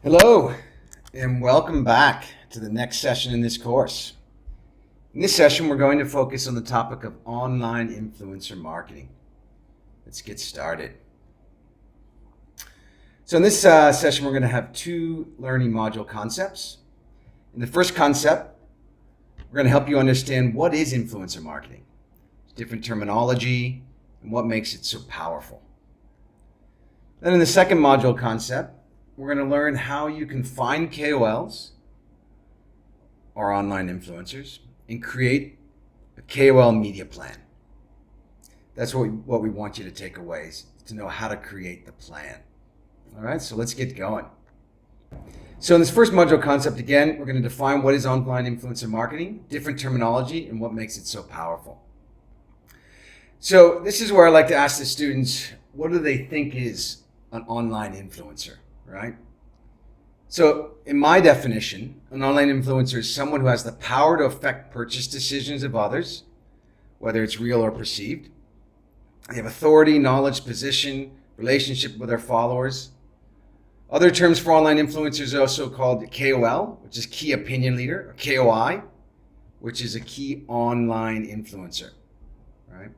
Hello, and welcome back to the next session in this course. In this session, we're going to focus on the topic of online influencer marketing. Let's get started. So in this session, we're going to have two learning module concepts. In the first concept, we're going to help you understand what is influencer marketing, different terminology, and what makes it so powerful. Then in the second module concept, we're going to learn how you can find KOLs or online influencers and create a KOL media plan. That's what we want you to take away, is to know how to create the plan. All right, so let's get going. So in this first module concept, again, we're going to define what is online influencer marketing, different terminology, and what makes it so powerful. So this is where I like to ask the students, what do they think is an online influencer? Right? So in my definition, an online influencer is someone who has the power to affect purchase decisions of others, whether it's real or perceived. They have authority, knowledge, position, relationship with their followers. Other terms for online influencers are also called KOL, which is key opinion leader, or KOI, which is a key online influencer. Right?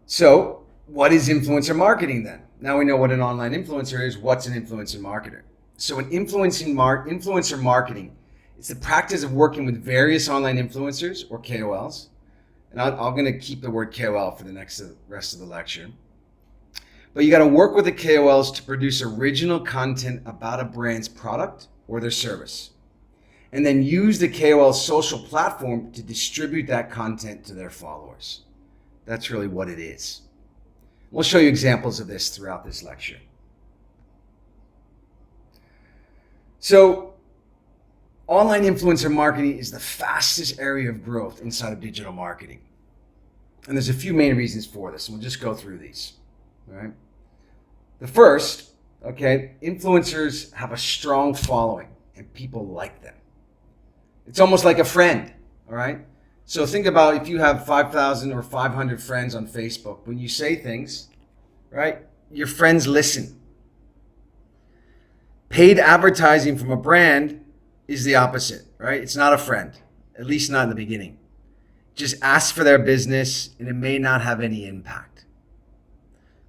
So what is influencer marketing then? Now we know what an online influencer is. What's an influencer marketer? So an influencer marketing is the practice of working with various online influencers or KOLs. And I'm going to keep the word KOL for the rest of the lecture. But you got to work with the KOLs to produce original content about a brand's product or their service. And then use the KOL's social platform to distribute that content to their followers. That's really what it is. We'll show you examples of this throughout this lecture. So, online influencer marketing is the fastest area of growth inside of digital marketing. And there's a few main reasons for this, and we'll just go through these. All right? The first, influencers have a strong following, and people like them. It's almost like a friend, all right? So think about if you have 5,000 or 500 friends on Facebook, when you say things, right, your friends listen. Paid advertising from a brand is the opposite, right? It's not a friend, at least not in the beginning. Just ask for their business and it may not have any impact.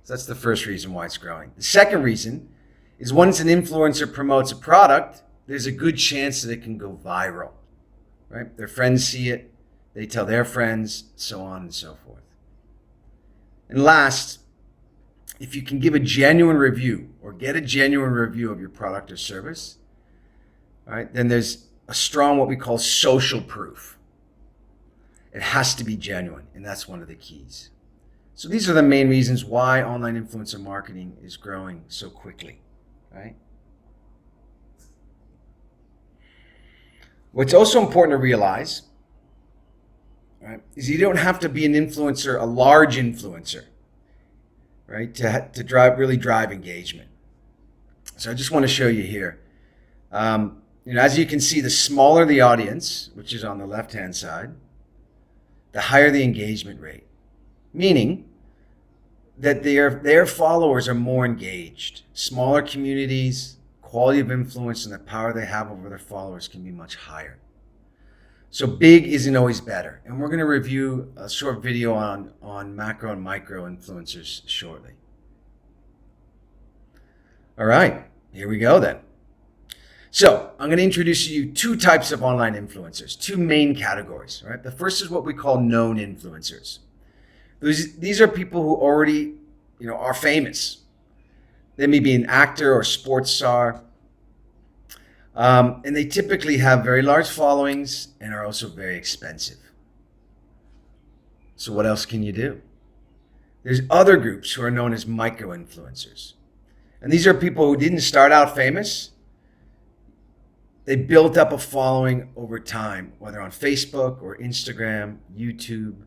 So that's the first reason why it's growing. The second reason is once an influencer promotes a product, there's a good chance that it can go viral, right? Their friends see it. They tell their friends, so on and so forth. And last, if you can give a genuine review or get a genuine review of your product or service, right, then there's a strong what we call social proof. It has to be genuine, and that's one of the keys. So these are the main reasons why online influencer marketing is growing so quickly, right? What's also important to realize, right, is you don't have to be an influencer, a large influencer, right, to really drive engagement. So I just want to show you here. As you can see, the smaller the audience, which is on the left-hand side, the higher the engagement rate, meaning that their followers are more engaged. Smaller communities, quality of influence, and the power they have over their followers can be much higher. So big isn't always better. And we're going to review a short video on macro and micro influencers shortly. All right, here we go then. So I'm going to introduce you two types of online influencers, two main categories. Right? The first is what we call known influencers. These are people who already are famous. They may be an actor or sports star. And they typically have very large followings and are also very expensive. So what else can you do? There's other groups who are known as micro-influencers. And these are people who didn't start out famous. They built up a following over time, whether on Facebook or Instagram, YouTube.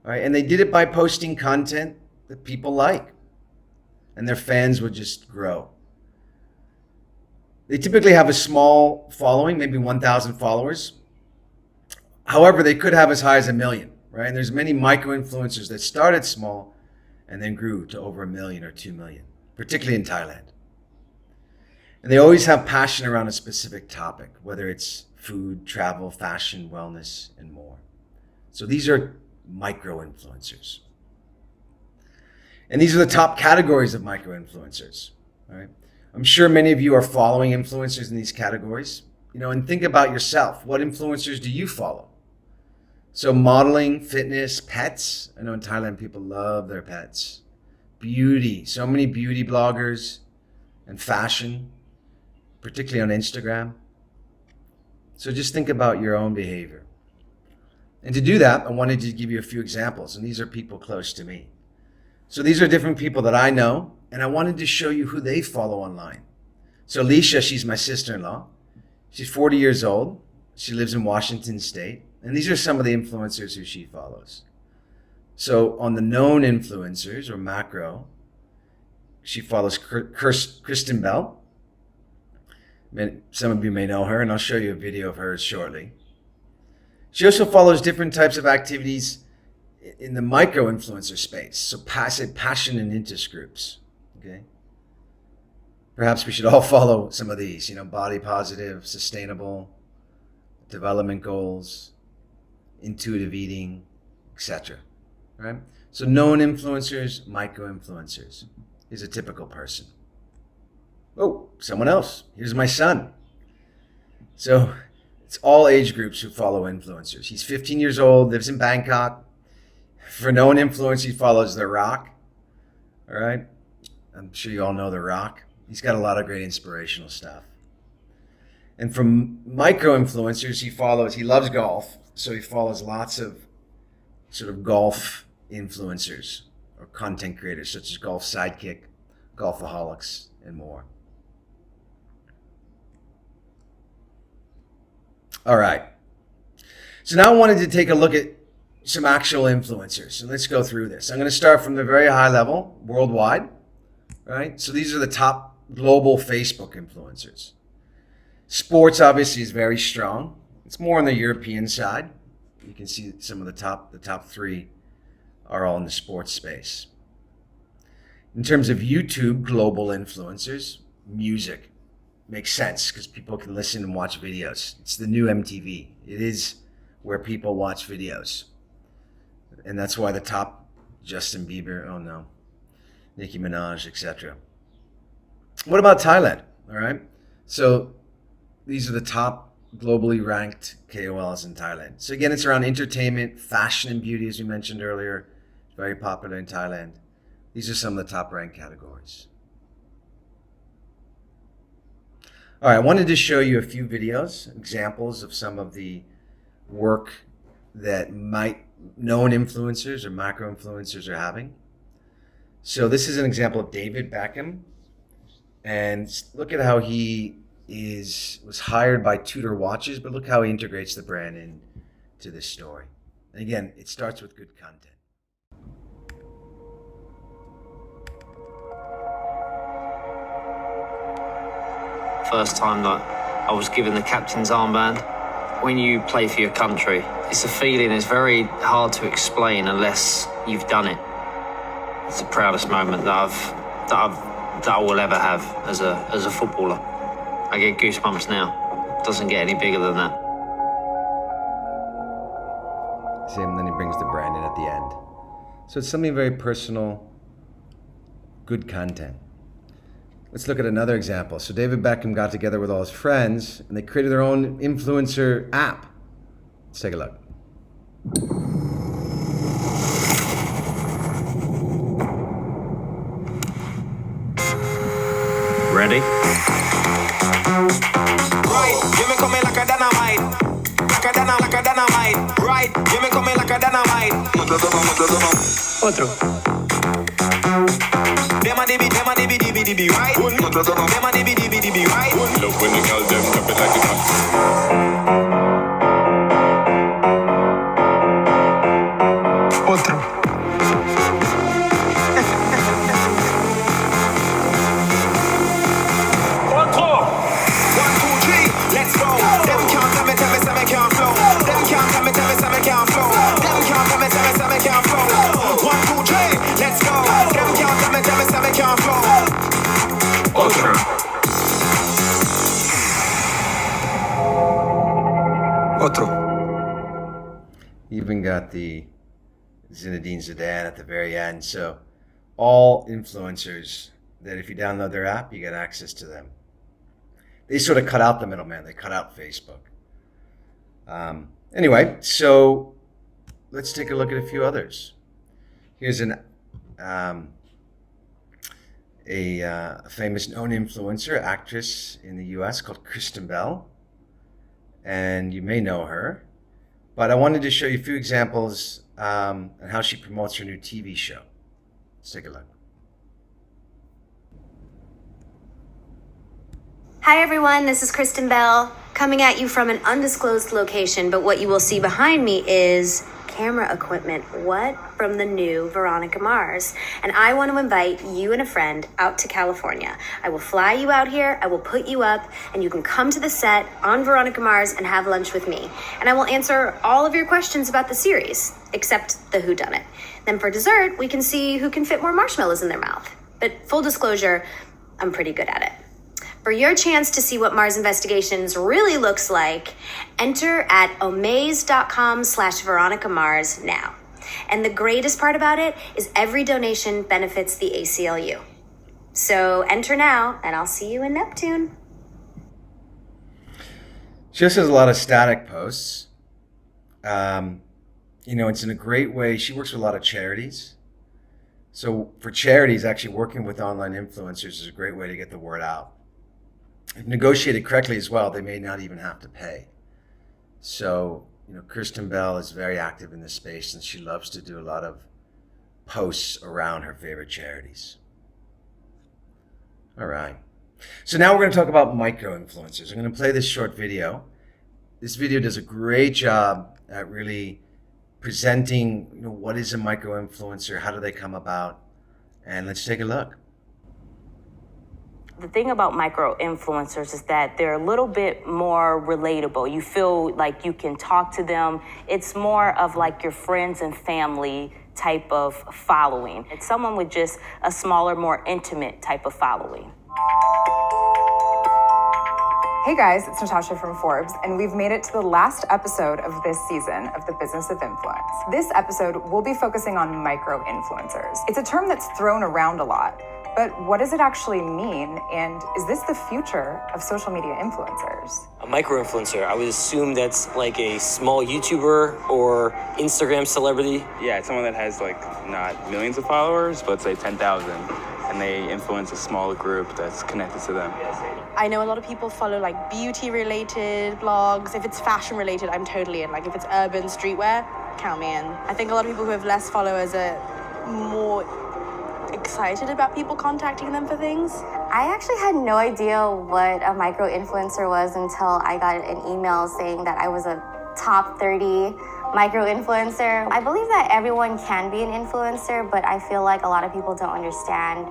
Right? And they did it by posting content that people like. And their fans would just grow. They typically have a small following, maybe 1,000 followers. However, they could have as high as 1 million, right? And there's many micro-influencers that started small and then grew to over 1 million or 2 million. particularly in Thailand. And they always have passion around a specific topic, whether it's food, travel, fashion, wellness, and more. So these are micro-influencers. And these are the top categories of micro-influencers, right? I'm sure many of you are following influencers in these categories, and think about yourself. What influencers do you follow? So modeling, fitness, pets. I know in Thailand people love their pets. Beauty, so many beauty bloggers, and fashion, particularly on Instagram. So just think about your own behavior. And to do that, I wanted to give you a few examples, and these are people close to me. So these are different people that I know, and I wanted to show you who they follow online. So Alicia, she's my sister-in-law. She's 40 years old. She lives in Washington State. And these are some of the influencers who she follows. So on the known influencers, or macro, she follows Kristen Bell. Some of you may know her, and I'll show you a video of hers shortly. She also follows different types of activities in the micro-influencer space. So passion and interest groups, okay? Perhaps we should all follow some of these, body positive, sustainable, development goals, intuitive eating, etc. Right? So known influencers, micro-influencers. Here's a typical person. Oh, someone else. Here's my son. So it's all age groups who follow influencers. He's 15 years old, lives in Bangkok. For known influencers, he follows The Rock. All right? I'm sure you all know The Rock. He's got a lot of great inspirational stuff. And from micro-influencers, he loves golf. So he follows lots of sort of golf influencers or content creators such as Golf Sidekick, Golfaholics, and more. All right. So now I wanted to take a look at some actual influencers. So let's go through this. I'm going to start from the very high level, worldwide, right? So these are the top global Facebook influencers. Sports obviously is very strong. It's more on the European side. You can see some of the top three are all in the sports space. In terms of YouTube global influencers, music makes sense because people can listen and watch videos. It's the new MTV. It is where people watch videos. And that's why the top, Justin Bieber, Nicki Minaj, etc. What about Thailand? All right. So these are the top globally ranked KOLs in Thailand. So again, it's around entertainment, fashion, and beauty, as we mentioned earlier. Very popular in Thailand. These are some of the top ranked categories. All right, I wanted to show you a few videos, examples of some of the work that known influencers or macro influencers are having. So this is an example of David Beckham. And look at how he was hired by Tudor Watches, but look how he integrates the brand into this story. And again, it starts with good content. First time that I was given the captain's armband. When you play for your country, it's a feeling that's very hard to explain unless you've done it. It's the proudest moment that I will ever have as a footballer. I get goosebumps now. It doesn't get any bigger than that. And then he brings the brand in at the end. So it's something very personal, good content. Let's look at another example. So David Beckham got together with all his friends and they created their own influencer app. Let's take a look. Ready? Right, you me coming like a dynamite. Like a dynamite. Right, you me coming like a dynamite. Otro. Dem a DB, right? Dem a DB, right? Love when the girl them tap it like it's hot. Otro. Let's go. Them can't tell me, say me can't flow. got the Zinedine Zidane at the very end. So all influencers that if you download their app, you get access to them. They sort of cut out the middleman. They cut out Facebook. Anyway, so let's take a look at a few others. Here's a famous known influencer, actress in the US called Kristen Bell. And you may know her. But I wanted to show you a few examples on how she promotes her new TV show. Let's take a look. Hi everyone, this is Kristen Bell, coming at you from an undisclosed location, but what you will see behind me is camera equipment, from the new Veronica Mars. And I want to invite you and a friend out to California. I will fly you out here, I will put you up, and you can come to the set on Veronica Mars and have lunch with me. And I will answer all of your questions about the series, except the whodunit. Then for dessert, we can see who can fit more marshmallows in their mouth. But full disclosure, I'm pretty good at it. For your chance to see what Mars Investigations really looks like, enter at omaze.com/Veronica Mars now. And the greatest part about it is every donation benefits the ACLU. So enter now, and I'll see you in Neptune. She also has a lot of static posts. It's in a great way. She works with a lot of charities. So for charities, actually working with online influencers is a great way to get the word out. If negotiated correctly as well, they may not even have to pay. So, Kristen Bell is very active in this space, and she loves to do a lot of posts around her favorite charities. All right. So now we're going to talk about micro-influencers. I'm going to play this short video. This video does a great job at really presenting, what is a micro-influencer, how do they come about, and let's take a look. The thing about micro-influencers is that they're a little bit more relatable. You feel like you can talk to them. It's more of like your friends and family type of following. It's someone with just a smaller, more intimate type of following. Hey guys, it's Natasha from Forbes, and we've made it to the last episode of this season of The Business of Influence. This episode, we'll be focusing on micro-influencers. It's a term that's thrown around a lot. But what does it actually mean? And is this the future of social media influencers? A micro-influencer, I would assume that's like a small YouTuber or Instagram celebrity. Yeah, it's someone that has not millions of followers, but say 10,000, and they influence a smaller group that's connected to them. I know a lot of people follow beauty-related blogs. If it's fashion-related, I'm totally in. If it's urban streetwear, count me in. I think a lot of people who have less followers are more excited about people contacting them for things. I actually had no idea what a micro-influencer was until I got an email saying that I was a top 30 micro-influencer. I believe that everyone can be an influencer, but I feel like a lot of people don't understand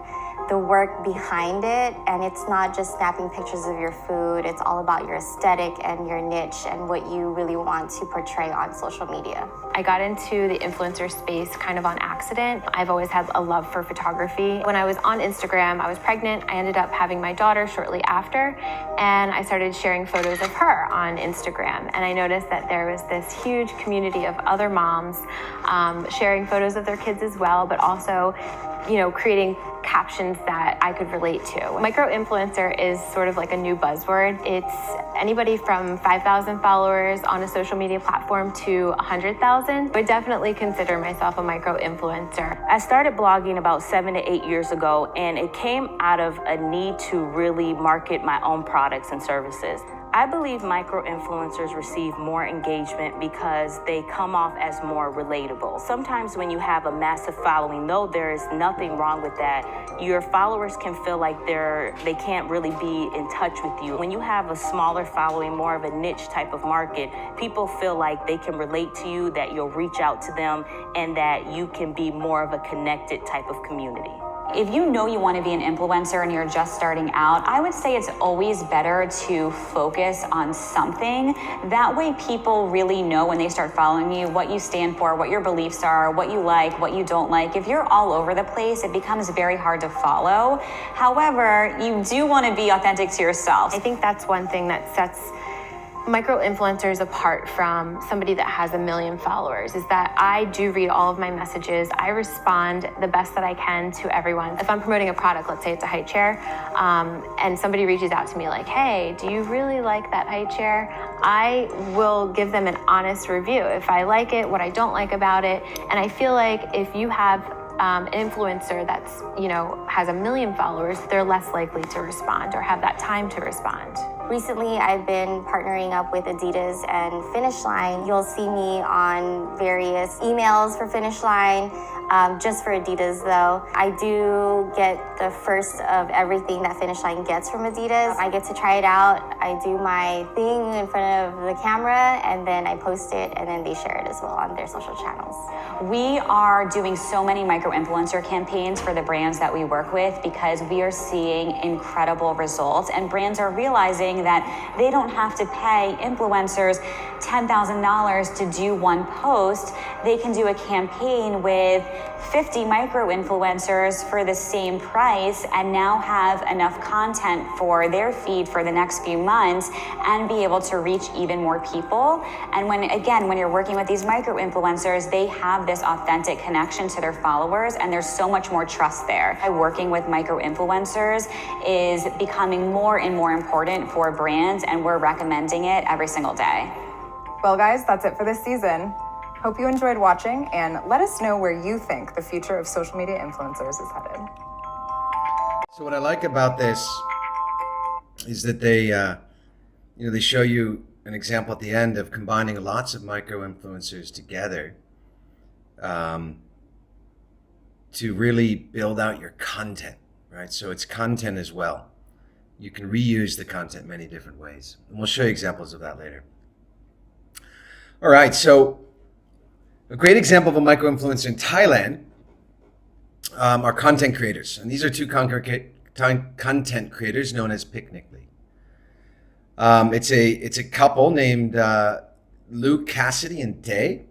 the work behind it, and it's not just snapping pictures of your food. It's all about your aesthetic and your niche and what you really want to portray on social media. I got into the influencer space kind of on accident. I've always had a love for photography. When I was on Instagram, I was pregnant. I ended up having my daughter shortly after, and I started sharing photos of her on Instagram. And I noticed that there was this huge community of other moms sharing photos of their kids as well, but also creating captions that I could relate to. Micro-influencer is sort of like a new buzzword. It's anybody from 5,000 followers on a social media platform to 100,000. I would definitely consider myself a micro-influencer. I started blogging about 7 to 8 years ago, and it came out of a need to really market my own products and services. I believe micro-influencers receive more engagement because they come off as more relatable. Sometimes when you have a massive following, though there is nothing wrong with that, your followers can feel like they can't really be in touch with you. When you have a smaller following, more of a niche type of market, people feel like they can relate to you, that you'll reach out to them, and that you can be more of a connected type of community. If you know you want to be an influencer and you're just starting out, I would say it's always better to focus on something. That way people really know when they start following you what you stand for, what your beliefs are, what you like, what you don't like. If you're all over the place, it becomes very hard to follow. However, you do want to be authentic to yourself. I think that's one thing that sets micro-influencers apart from somebody that has 1 million followers is that I do read all of my messages. I respond the best that I can to everyone. If I'm promoting a product, let's say it's a high chair, and somebody reaches out to me like, hey, do you really like that high chair? I will give them an honest review. If I like it, what I don't like about it. And I feel like if you have an influencer that's, has 1 million followers, they're less likely to respond or have that time to respond. Recently, I've been partnering up with Adidas and Finish Line. You'll see me on various emails for Finish Line, just for Adidas though. I do get the first of everything that Finish Line gets from Adidas. I get to try it out. I do my thing in front of the camera and then I post it and then they share it as well on their social channels. We are doing so many micro-influencer campaigns for the brands that we work with because we are seeing incredible results and brands are realizing that they don't have to pay influencers $10,000 to do one post. They can do a campaign with 50 micro-influencers for the same price and now have enough content for their feed for the next few months and be able to reach even more people. And when you're working with these micro-influencers, they have this authentic connection to their followers and there's so much more trust there. Working with micro-influencers is becoming more and more important for brands and we're recommending it every single day. Well guys, that's it for this season. Hope you enjoyed watching and let us know where you think the future of social media influencers is headed. So what I like about this is that they, they show you an example at the end of combining lots of micro-influencers together to really build out your content, right? So it's content as well. You can reuse the content many different ways. And we'll show you examples of that later. All right, so a great example of a micro-influencer in Thailand are content creators. And these are two content creators known as Picnically. It's a couple named Luke Cassidy and Tay.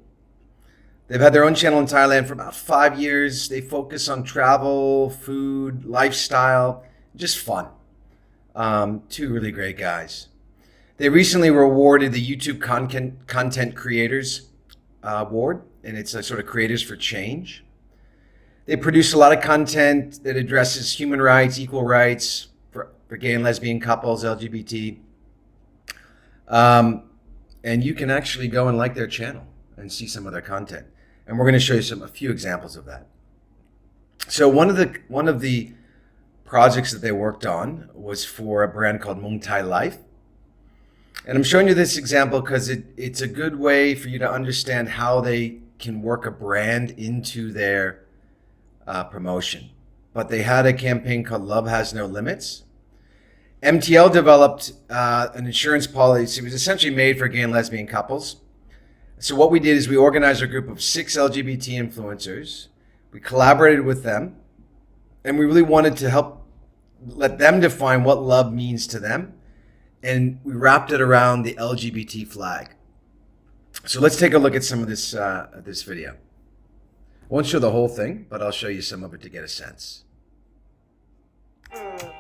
They've had their own channel in Thailand for about 5 years. They focus on travel, food, lifestyle, just fun. Two really great guys. They recently were awarded the YouTube Content Creators Award, and it's a sort of Creators for Change. They produce a lot of content that addresses human rights, equal rights for gay and lesbian couples, LGBT. And you can actually go and like their channel and see some of their content. And we're going to show you a few examples of that. So one of the projects that they worked on was for a brand called Muay Thai Life. And I'm showing you this example because it's a good way for you to understand how they can work a brand into their promotion. But they had a campaign called Love Has No Limits. MTL developed an insurance policy. It was essentially made for gay and lesbian couples. So what we did is we organized a group of 6 LGBT influencers. We collaborated with them. And we really wanted to help let them define what love means to them. And we wrapped it around the LGBT flag. So let's take a look at some of this video. I won't show the whole thing, but I'll show you some of it to get a sense.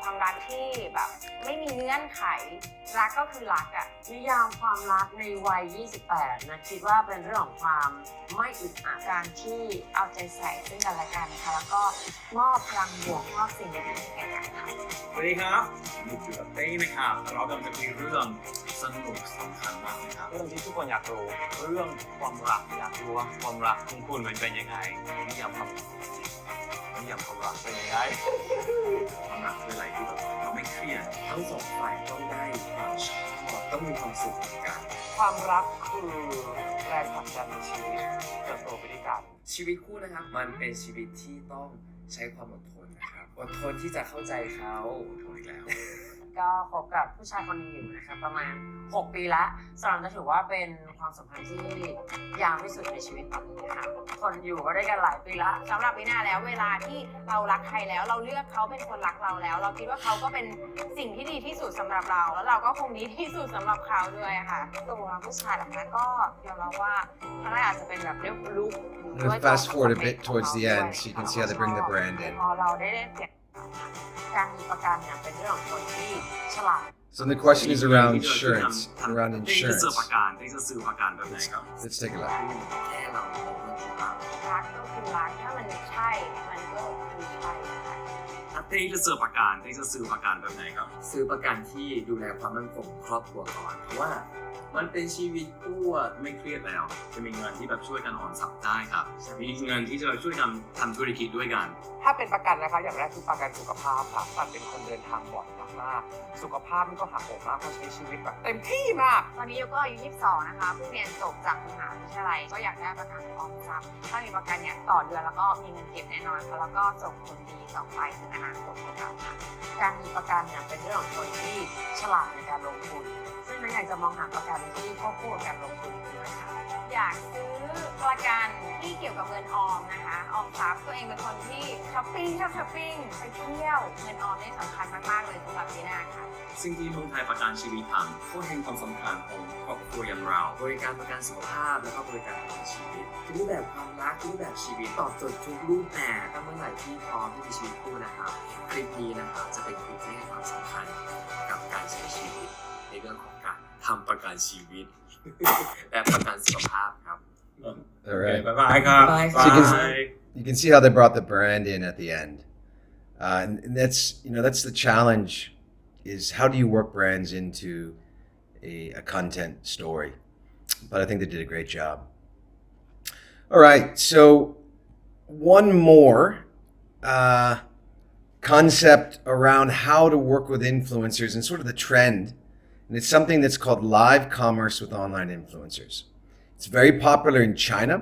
ความรักที่แบบไม่มีเงื่อนไขรักก็คือรักอะนิยามความรักในวัย 28 นะคิดว่าเป็นเรื่องของความไม่อึดอัดการที่เอาใจใส่ซึ่งกันและกันค่ะแล้วก็มอบพลังบวกมอบสิ่งดีๆให้กันค่ะ สวัสดีครับนี่คือเต้นะครับเรากำลังจะมีเรื่องสนุกสำคัญมากนะครับเรื่องที่ทุกคนอยากรู้เรื่องความรักอยากรู้ว่าความรักของคุณมันเป็นยังไงนิยามความรักเป็นยังไงความรักเป็นอะไรที่แบบเราไม่เครียดทั้งสองฝ่ายต้องได้ความชอบต้องมีความสุขเหมือนกันความรักคือแรงผลักดันในชีวิตเติบโตไปด้วยกันชีวิตคู่นะครับมันเป็นชีวิตที่ต้องใช้ความอดทนนะครับอดทนที่จะเข้าใจเขาอดทนอีกแล้ว ก็คบกับผู้ชายคนนึงอยู่นะครับประมาณ6 ปีละสำหรับจะถือว่าเป็นความสัมพันธ์ที่ยาวที่สุดในชีวิตตอนนี้ค่ะคนอยู่ก็ได้กันหลายปีละสำหรับวินาแล้วเวลาที่เรารักใครแล้วเราเลือกเขาเป็นคนรักเราแล้วเราคิดว่าเขาก็เป็นสิ่งที่ดีที่สุดสำหรับเราแล้วเราก็คงดีที่สุดสำหรับเขาด้วยค่ะตัวผู้ชายแบบนั้นก็ยอมรับว่าครั้งแรกอาจจะเป็นแบบเรื่องลุก Fast forward a bit towards the end so you can see how they bring the brand in. พอเราได้เปลี่ยนการมีประกันเนี่ยเป็นเรื่องของคนที่ฉลาด So the question is around insurance. Around ที่จะ insurance. ซื้อประกันที่จะซื้อประกันแบบไหนครับ Let's take a look. แค่เรามองมันถูกต้อง รักก็คือรักถ้ามันใช่มันก็คือใช่ค่ะ ถ้าที่จะซื้อประกันที่จะซื้อประกันแบบไหนครับ ซื้อประกันที่ดูแลความมั่นคงครอบครัวก่อนเพราะว่ามันเป็นชีวิตคู่อะ ไม่เครียดแล้ว จะมีเงินที่แบบช่วยกันออมทรัพย์ได้ครับมีเงินที่จะช่วยกันทำธุรกิจด้วยกัน ถ้าเป็นประกันนะคะอย่างแรกคือประกันสุขภาพค่ะมันเป็นคนเดินทางบ่อยมากๆสุขภาพนี่ก็หักโหมมากเพราะใช้ชีวิตแบบเต็มที่มาก ตอนนี้โยก็อายุ 22 นะคะเพิ่งเรียนจบจากมหาวิทยาลัยก็อยากได้ประกันออมทรัพย์ถ้ามีประกันเนี่ยต่อเดือนแล้วก็มีเงินเก็บแน่นอนค่ะแล้วก็ส่งผลดีต่อไปถึงอนาคตของเราค่ะ การมีประกันเนี่ยเป็นเรื่องของคนที่ฉลาดในการลงทุนซึ่งเราอยากจะมองหาประกันที่ควบคู่กับการลงทุนด้วยค่ะ อยากซื้อประกันที่เกี่ยวกับเงินออมนะคะออมทรัพย์ตัวเองเป็นคนที่ช้อปปิ้งชอบช้อปปิ้งไปเที่ยวเงินออมนี่สำคัญมากๆเลยสำหรับดีน่าค่ะ สิ่งที่เมืองไทยประกันชีวิตทำเขาเห็นความสำคัญของครอบครัวอย่างเรา บริการประกันสุขภาพแล้วก็บริการประกันชีวิตทุกรูปแบบความรักทุกรูปแบบชีวิตตอบโจทย์ทุกรูปแบบถ้าเมื่อไหร่ที่พร้อมที่มีชีวิตคู่นะครับคลิปนี้นะครับจะเป็นคลิปที่ให้ความสำคัญกับการใช้ชีวิตในเรื่องของการทำประกันชีวิต และประกันสุขภาพครับ All right. Bye-bye ครับ So you can see how they brought the brand in at the end. And that's the challenge is how do you work brands into a content story? But I think they did a great job. All right. So one more concept around how to work with influencers and sort of the trend. And it's something that's called live commerce with online influencers. It's very popular in China.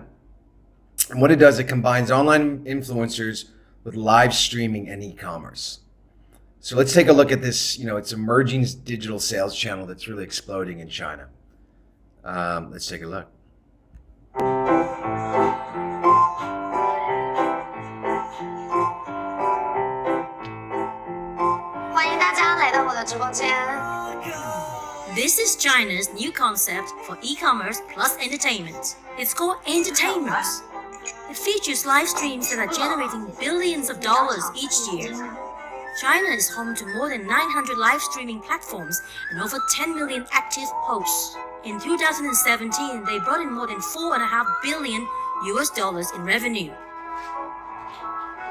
And what it does, it combines online influencers with live streaming and e-commerce. So let's take a look at this. It's emerging digital sales channel that's really exploding in China. Let's take a look. 欢迎大家来到我的直播间。 This is China's new concept for e-commerce plus entertainment. It's called Entertainers. It features live streams that are generating billions of dollars each year. China is home to more than 900 live streaming platforms and over 10 million active hosts. In 2017, they brought in more than $4.5 billion in revenue.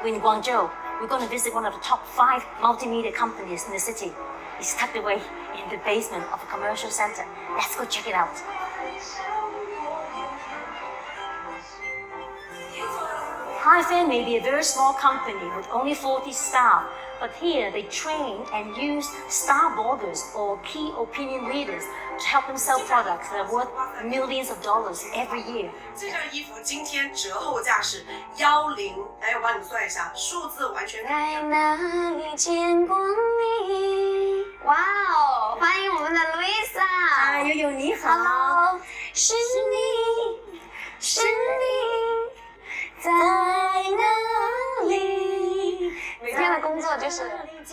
We're in Guangzhou. We're going to visit one of the top 5 multimedia companies in the city. It's tucked away in the basement of a commercial center. Let's go check it out. Hi-Fan may be a very small company with only 40 staff, but here they train and use star bloggers or key opinion leaders to help them sell products that are worth millions of dollars every year. 这件衣服今天折后价是10，来，我帮你算一下，数字完全。在哪里见过你？哇哦，欢迎我们的 Luisa。悠悠你好。Hello， 是你，是你，在哪里？每天的工作就是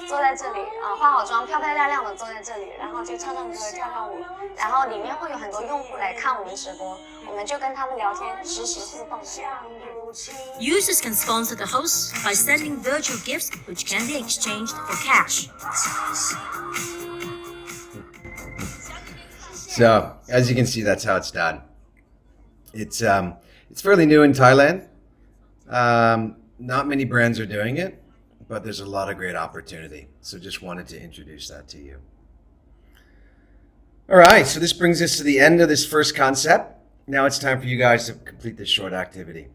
坐在这里化好妆，漂漂亮亮的坐在这里，然后就唱唱歌、跳跳舞，然后里面会有很多用户来看我们直播，我们就跟他们聊天，实时互动。 Users can sponsor the hosts by sending virtual gifts which can be exchanged for cash. So as you can see, that's how it's done. It's fairly new in Thailand. Not many brands are doing it, but there's a lot of great opportunity. So just wanted to introduce that to you. All right, so this brings us to the end of this first concept. Now it's time for you guys to complete this short activity.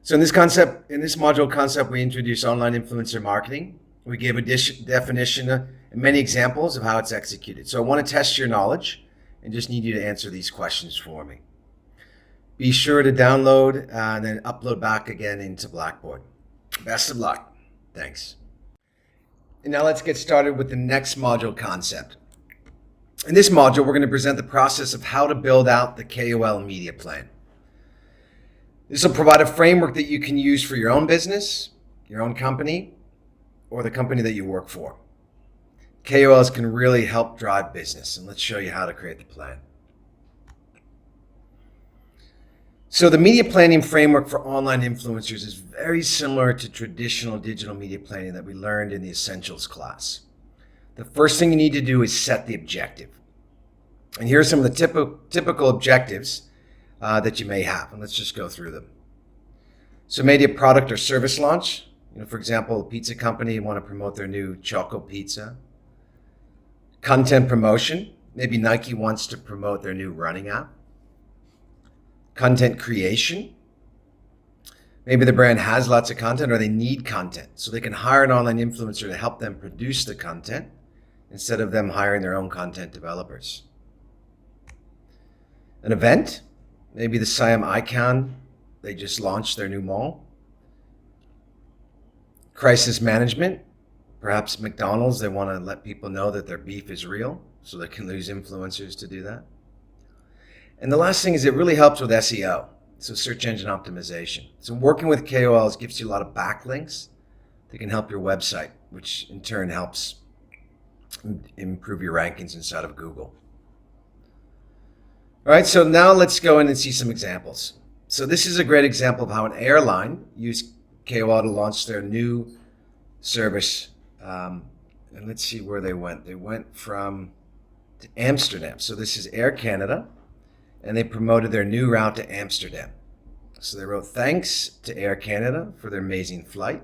So in this module concept, we introduce online influencer marketing. We gave a definition and many examples of how it's executed. So I want to test your knowledge and just need you to answer these questions for me. Be sure to download and then upload back again into Blackboard. Best of luck. Thanks. And now let's get started with the next module concept. In this module, we're going to present the process of how to build out the KOL media plan. This will provide a framework that you can use for your own business, your own company, or the company that you work for. KOLs can really help drive business, and let's show you how to create the plan. So the media planning framework for online influencers is very similar to traditional digital media planning that we learned in the Essentials class. the first thing you need to do is set the objective. And here are some of the typical objectives that you may have. And let's just go through them. So maybe a product or service launch. For example, a pizza company want to promote their new Choco Pizza. Content promotion. Maybe Nike wants to promote their new running app. Content creation. Maybe the brand has lots of content or they need content. So they can hire an online influencer to help them produce the content instead of them hiring their own content developers. An event. Maybe the Siam Icon, they just launched their new mall. Crisis management. Perhaps McDonald's, they want to let people know that their beef is real, so they can use influencers to do that. And the last thing is it really helps with SEO, so search engine optimization. So working with KOLs gives you a lot of backlinks that can help your website, which in turn helps improve your rankings inside of Google. All right, so now let's go in and see some examples. So this is a great example of how an airline used KOL to launch their new service. And let's see where they went. They went to Amsterdam. So this is Air Canada, and they promoted their new route to Amsterdam. So they wrote, "Thanks to Air Canada for their amazing flight.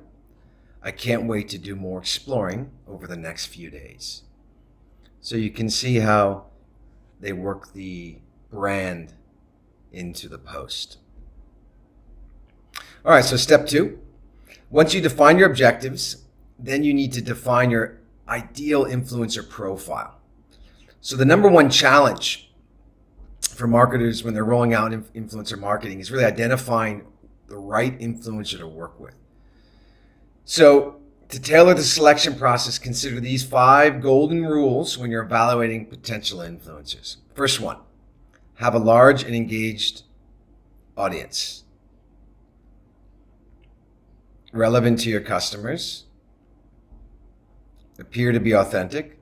I can't wait to do more exploring over the next few days." So you can see how they work the brand into the post. All right, so step 2. Once you define your objectives, then you need to define your ideal influencer profile. So the number one challenge for marketers when they're rolling out influencer marketing is really identifying the right influencer to work with. So to tailor the selection process, consider these 5 golden rules when you're evaluating potential influencers. First one, have a large and engaged audience. Relevant to your customers. Appear to be authentic.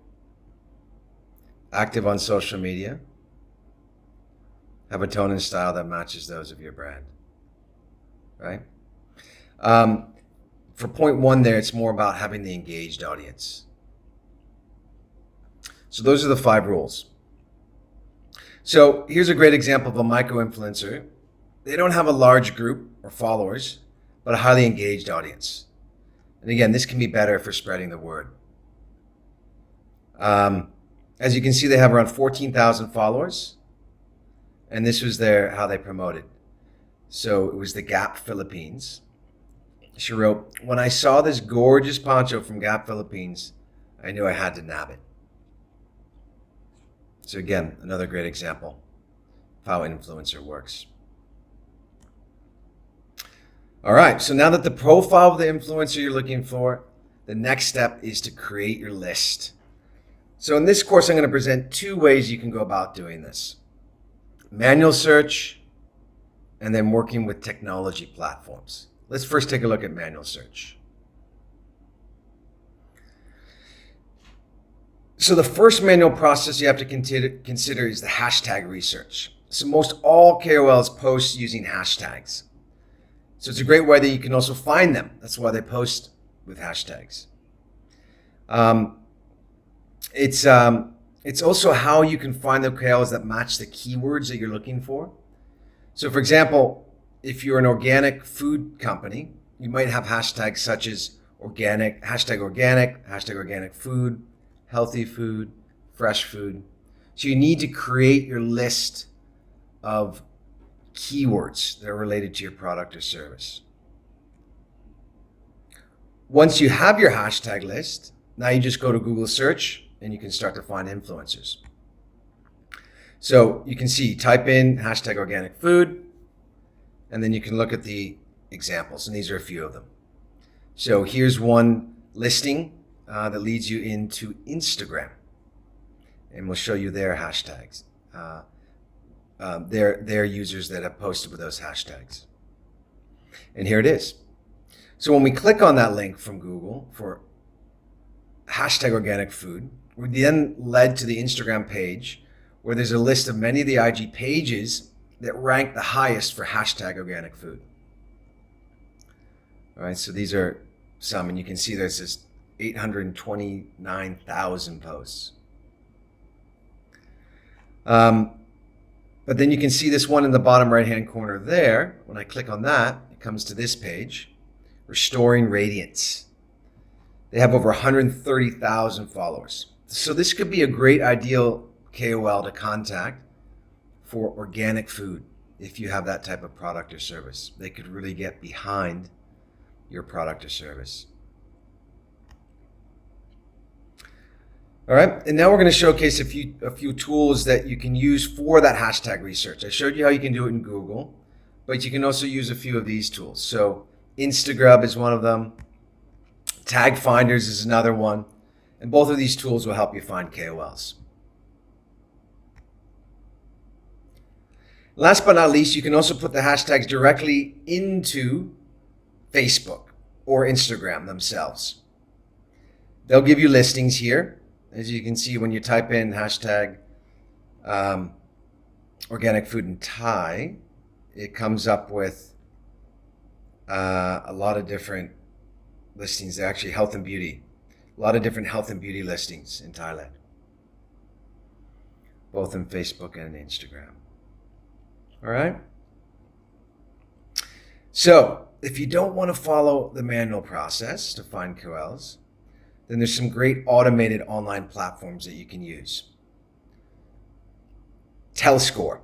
Active on social media. Have a tone and style that matches those of your brand. Right? For point 1 there, it's more about having the engaged audience. So those are the 5 rules. So here's a great example of a micro-influencer. They don't have a large group or followers, but a highly engaged audience. And again, this can be better for spreading the word. As you can see, they have around 14,000 followers. And this was how they promoted. So it was the Gap Philippines. She wrote, "When I saw this gorgeous poncho from Gap Philippines, I knew I had to nab it." So again, another great example of how influencer works. All right, so now that the profile of the influencer you're looking for, the next step is to create your list. So in this course, I'm going to present 2 ways you can go about doing this. Manual search, and then working with technology platforms. Let's first take a look at manual search. So the first manual process you have to consider is the hashtag research. So most all KOLs post using hashtags. So it's a great way that you can also find them. That's why they post with hashtags. It's also how you can find the KOLs that match the keywords that you're looking for. So for example, if you're an organic food company, you might have hashtags such as organic, hashtag organic food, healthy food, fresh food. So you need to create your list of keywords that are related to your product or service. Once you have your hashtag list, now you just go to Google search and you can start to find influencers. So you can see, type in hashtag organic food, and then you can look at the examples, and these are a few of them. So here's one listing that leads you into Instagram, and we'll show you their hashtags, their users that have posted with those hashtags. And here it is. So when we click on that link from Google for hashtag organic food, we're then led to the Instagram page where there's a list of many of the IG pages that rank the highest for hashtag organic food. All right, so these are some, and you can see there's this 829,000 posts. But then you can see this one in the bottom right-hand corner there. When I click on that, it comes to this page, Restoring Radiance. They have over 130,000 followers. So this could be a great ideal KOL to contact for organic food if you have that type of product or service. They could really get behind your product or service. All right, and now we're going to showcase a few tools that you can use for that hashtag research. I showed you how you can do it in Google, but you can also use a few of these tools. So Instagrub is one of them. Tag Finders is another one. And both of these tools will help you find KOLs. Last but not least, you can also put the hashtags directly into Facebook or Instagram themselves. They'll give you listings here. As you can see, when you type in hashtag organic food in Thai, it comes up with a lot of different listings. Actually, health and beauty. A lot of different health and beauty listings in Thailand, both in Facebook and Instagram. All right? So, if you don't want to follow the manual process to find KOLs, then there's some great automated online platforms that you can use. Telscore.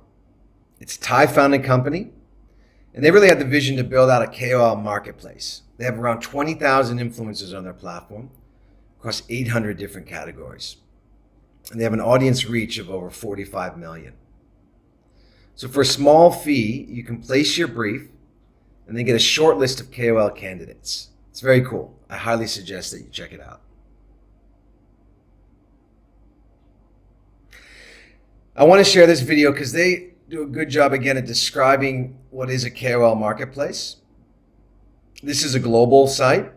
It's a Thai-founded company, and they really had the vision to build out a KOL marketplace. They have around 20,000 influencers on their platform across 800 different categories. And they have an audience reach of over 45 million. So for a small fee, you can place your brief and then get a short list of KOL candidates. It's very cool. I highly suggest that you check it out. I want to share this video because they do a good job again at describing what is a KOL marketplace. This is a global site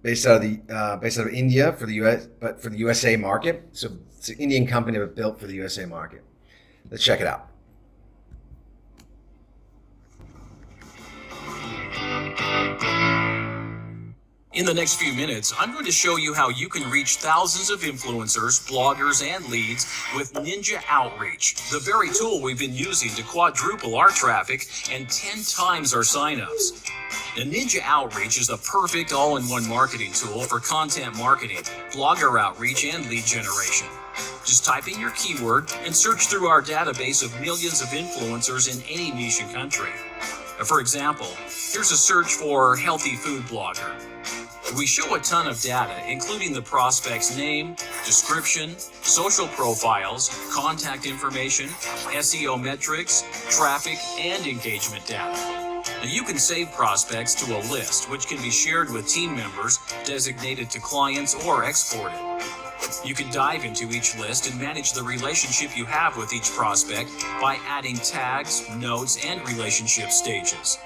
based out of India for the US, but for the USA market. So it's an Indian company but built for the USA market. Let's check it out. In the next few minutes, I'm going to show you how you can reach thousands of influencers, bloggers, and leads with Ninja Outreach, the very tool we've been using to quadruple our traffic and 10 times our signups. Now, Ninja Outreach is the perfect all-in-one marketing tool for content marketing, blogger outreach, and lead generation. Just type in your keyword and search through our database of millions of influencers in any niche and country. For example, here's a search for healthy food blogger. We show a ton of data, including the prospect's name, description, social profiles, contact information, SEO metrics, traffic, and engagement data. Now, you can save prospects to a list, which can be shared with team members, designated to clients, or exported. You can dive into each list and manage the relationship you have with each prospect by adding tags, notes, and relationship stages.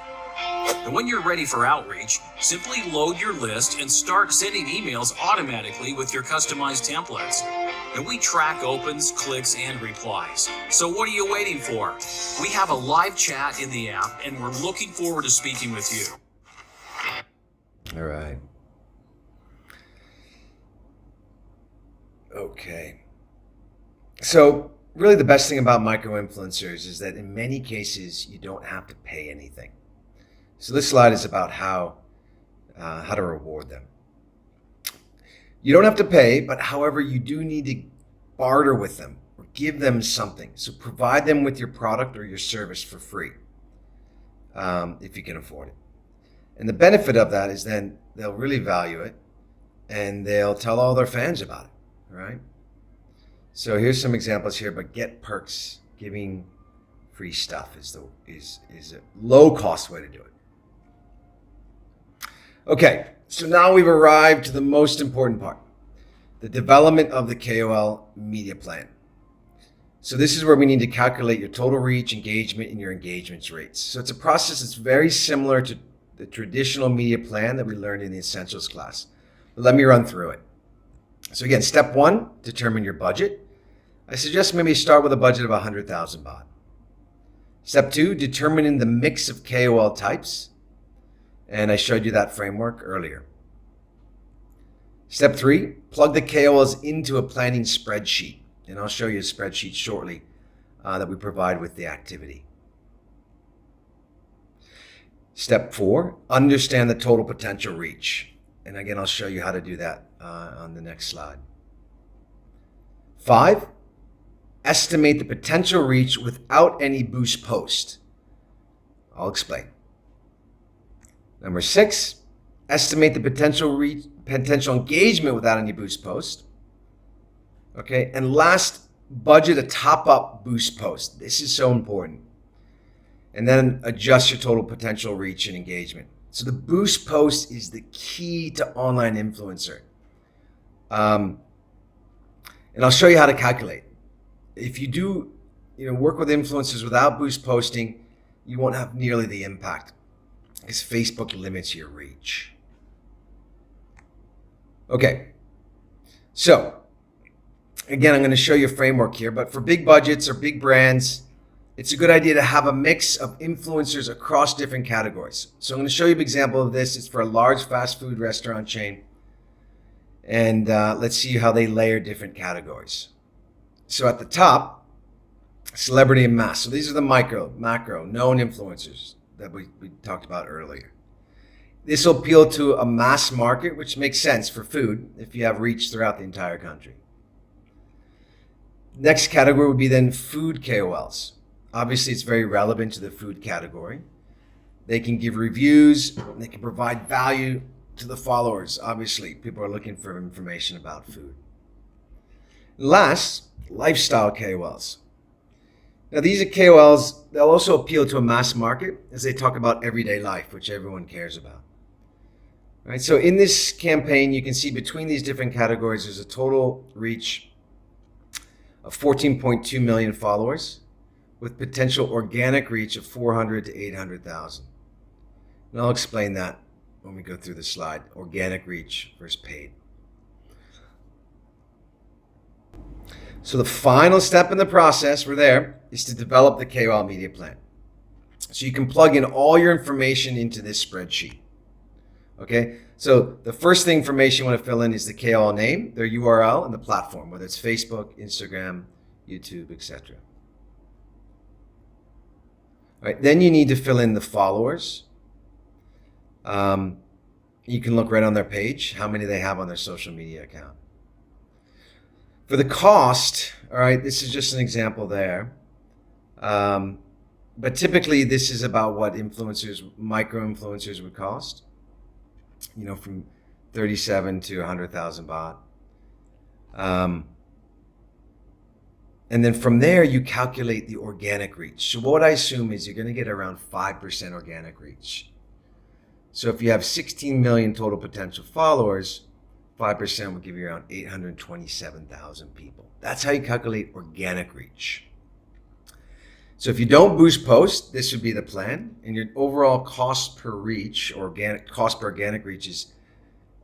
And when you're ready for outreach, simply load your list and start sending emails automatically with your customized templates. And we track opens, clicks, and replies. So what are you waiting for? We have a live chat in the app, and we're looking forward to speaking with you. All right. Okay. So really the best thing about micro-influencers is that in many cases, you don't have to pay anything. So this slide is about how to reward them. You don't have to pay, but however, you do need to barter with them or give them something. So provide them with your product or your service for free, if you can afford it. And the benefit of that is then they'll really value it and they'll tell all their fans about it, right? So here's some examples here, but Get Perks, giving free stuff is a low cost way to do it. Okay, so now we've arrived to the most important part, the development of the KOL media plan. So this is where we need to calculate your total reach, engagement, and your engagement rates. So it's a process that's very similar to the traditional media plan that we learned in the Essentials class. But let me run through it. So again, step one, determine your budget. I suggest maybe start with a budget of 100,000 baht. Step two, determining the mix of KOL types. And I showed you that framework earlier. Step 3, plug the KOLs into a planning spreadsheet. And I'll show you a spreadsheet shortly that we provide with the activity. Step 4, understand the total potential reach. And again, I'll show you how to do that on the next slide. 5, estimate the potential reach without any boost post. I'll explain. Number 6, estimate the potential engagement without any boost post. Okay, and last, budget a top-up boost post. This is so important. And then adjust your total potential reach and engagement. So the boost post is the key to online influencer. And I'll show you how to calculate. If you do work with influencers without boost posting, you won't have nearly the impact because Facebook limits your reach. Okay, so again, I'm going to show you a framework here, but for big budgets or big brands, it's a good idea to have a mix of influencers across different categories. So I'm going to show you an example of this. It's for a large fast food restaurant chain. And let's see how they layer different categories. So at the top, celebrity and mass. So these are the macro, known influencers that we talked about earlier. This will appeal to a mass market, which makes sense for food if you have reach throughout the entire country. Next category would be then food KOLs. Obviously, it's very relevant to the food category. They can give reviews, they can provide value to the followers. Obviously, people are looking for information about food. Last, lifestyle KOLs. Now, these are KOLs, they'll also appeal to a mass market as they talk about everyday life, which everyone cares about. All right, so in this campaign, you can see between these different categories, there's a total reach of 14.2 million followers with potential organic reach of 400 to 800,000. And I'll explain that when we go through the slide, organic reach versus paid. So the final step in the process, we're there, is to develop the KOL media plan. So you can plug in all your information into this spreadsheet. Okay, so the first thing information you want to fill in is the KOL name, their URL, and the platform, whether it's Facebook, Instagram, YouTube, etc. All right, then you need to fill in the followers. You can look right on their page, how many they have on their social media account. For the cost, all right, this is just an example there. But typically this is about what micro-influencers would cost. From 37 to 100,000 baht. And then from there, you calculate the organic reach. So what I assume is you're going to get around 5% organic reach. So if you have 16 million total potential followers, 5% will give you around 827,000 people. That's how you calculate organic reach. So if you don't boost post, this would be the plan, and your overall cost per reach, cost per organic reach is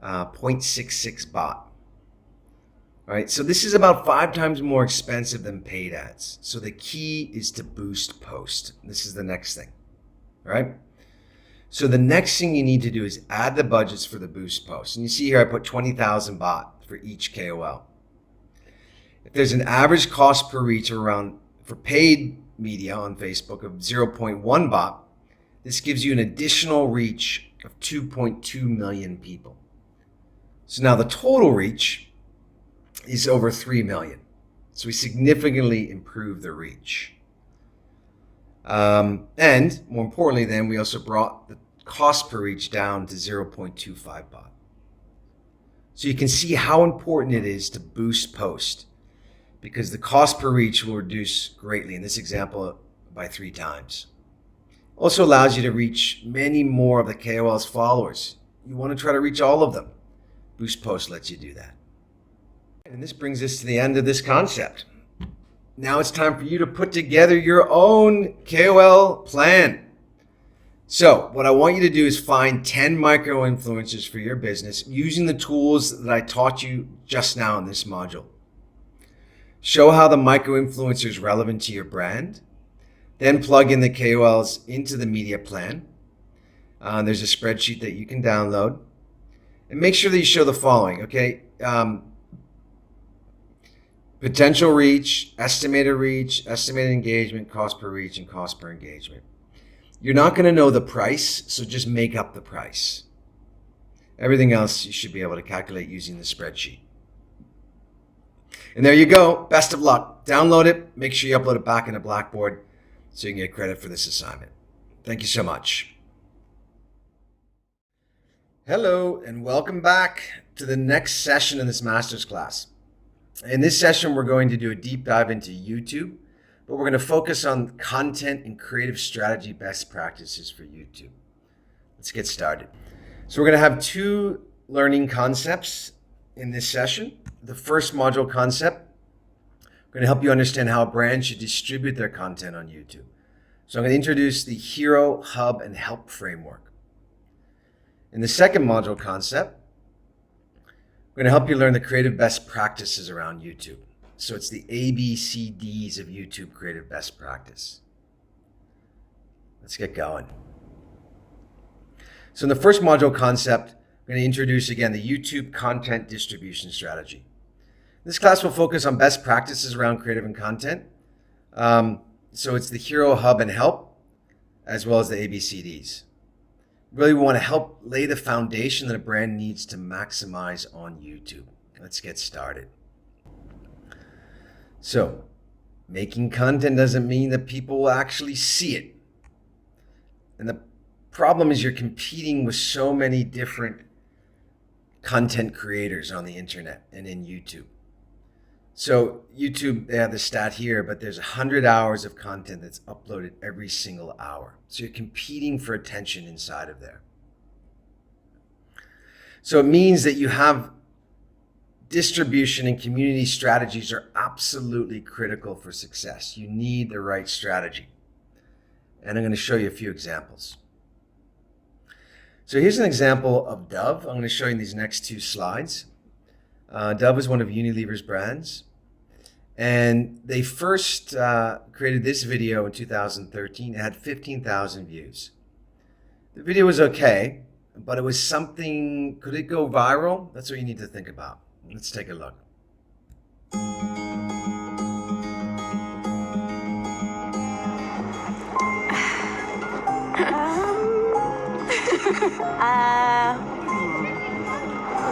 0.66 baht. All right, so this is about 5 times more expensive than paid ads. So the key is to boost post. This is the next thing, all right? So the next thing you need to do is add the budgets for the boost post. And you see here I put 20,000 baht for each KOL. If there's an average cost per reach around for paid media on Facebook of 0.1 baht, this gives you an additional reach of 2.2 million people. So now the total reach is over 3 million. So we significantly improve the reach. And more importantly then, we also brought the cost per reach down to 0.25 baht. So you can see how important it is to boost post, because the cost per reach will reduce greatly, in this example, by 3 times. Also allows you to reach many more of the KOL's followers. You want to try to reach all of them. Boost post lets you do that. And this brings us to the end of this concept. Now it's time for you to put together your own KOL plan. So what I want you to do is find 10 micro-influencers for your business using the tools that I taught you just now in this module. Show how the micro-influencer is relevant to your brand. Then plug in the KOLs into the media plan. There's a spreadsheet that you can download. And make sure that you show the following, okay? Potential reach, estimated engagement, cost per reach, and cost per engagement. You're not going to know the price, so just make up the price. Everything else you should be able to calculate using the spreadsheet. And there you go. Best of luck. Download it. Make sure you upload it back into Blackboard so you can get credit for this assignment. Thank you so much. Hello, and welcome back to the next session in this master's class. In this session, we're going to do a deep dive into YouTube, but we're going to focus on content and creative strategy best practices for YouTube. Let's get started. So we're going to have two learning concepts in this session. The first module concept, we're going to help you understand how a brand should distribute their content on YouTube. So I'm going to introduce the Hero, Hub, and Help framework. In the second module concept, we're going to help you learn the creative best practices around YouTube. So it's the ABCDs of YouTube creative best practice. Let's get going. So in the first module concept, I'm going to introduce again the YouTube content distribution strategy. This class will focus on best practices around creative and content. So it's the Hero, Hub, and Help, as well as the ABCDs. Really, we want to help lay the foundation that a brand needs to maximize on YouTube. Let's get started. So, making content doesn't mean that people will actually see it. And the problem is you're competing with so many different content creators on the internet and in YouTube. So YouTube, they have the stat here, but there's 100 hours of content that's uploaded every single hour. So you're competing for attention inside of there. So it means that you have distribution and community strategies are absolutely critical for success. You need the right strategy. And I'm going to show you a few examples. So here's an example of Dove. I'm going to show you in these next two slides. Dove is one of Unilever's brands. And they first created this video in 2013. It had 15,000 views. The video was okay, but it was something, could it go viral? That's what you need to think about. Let's take a look.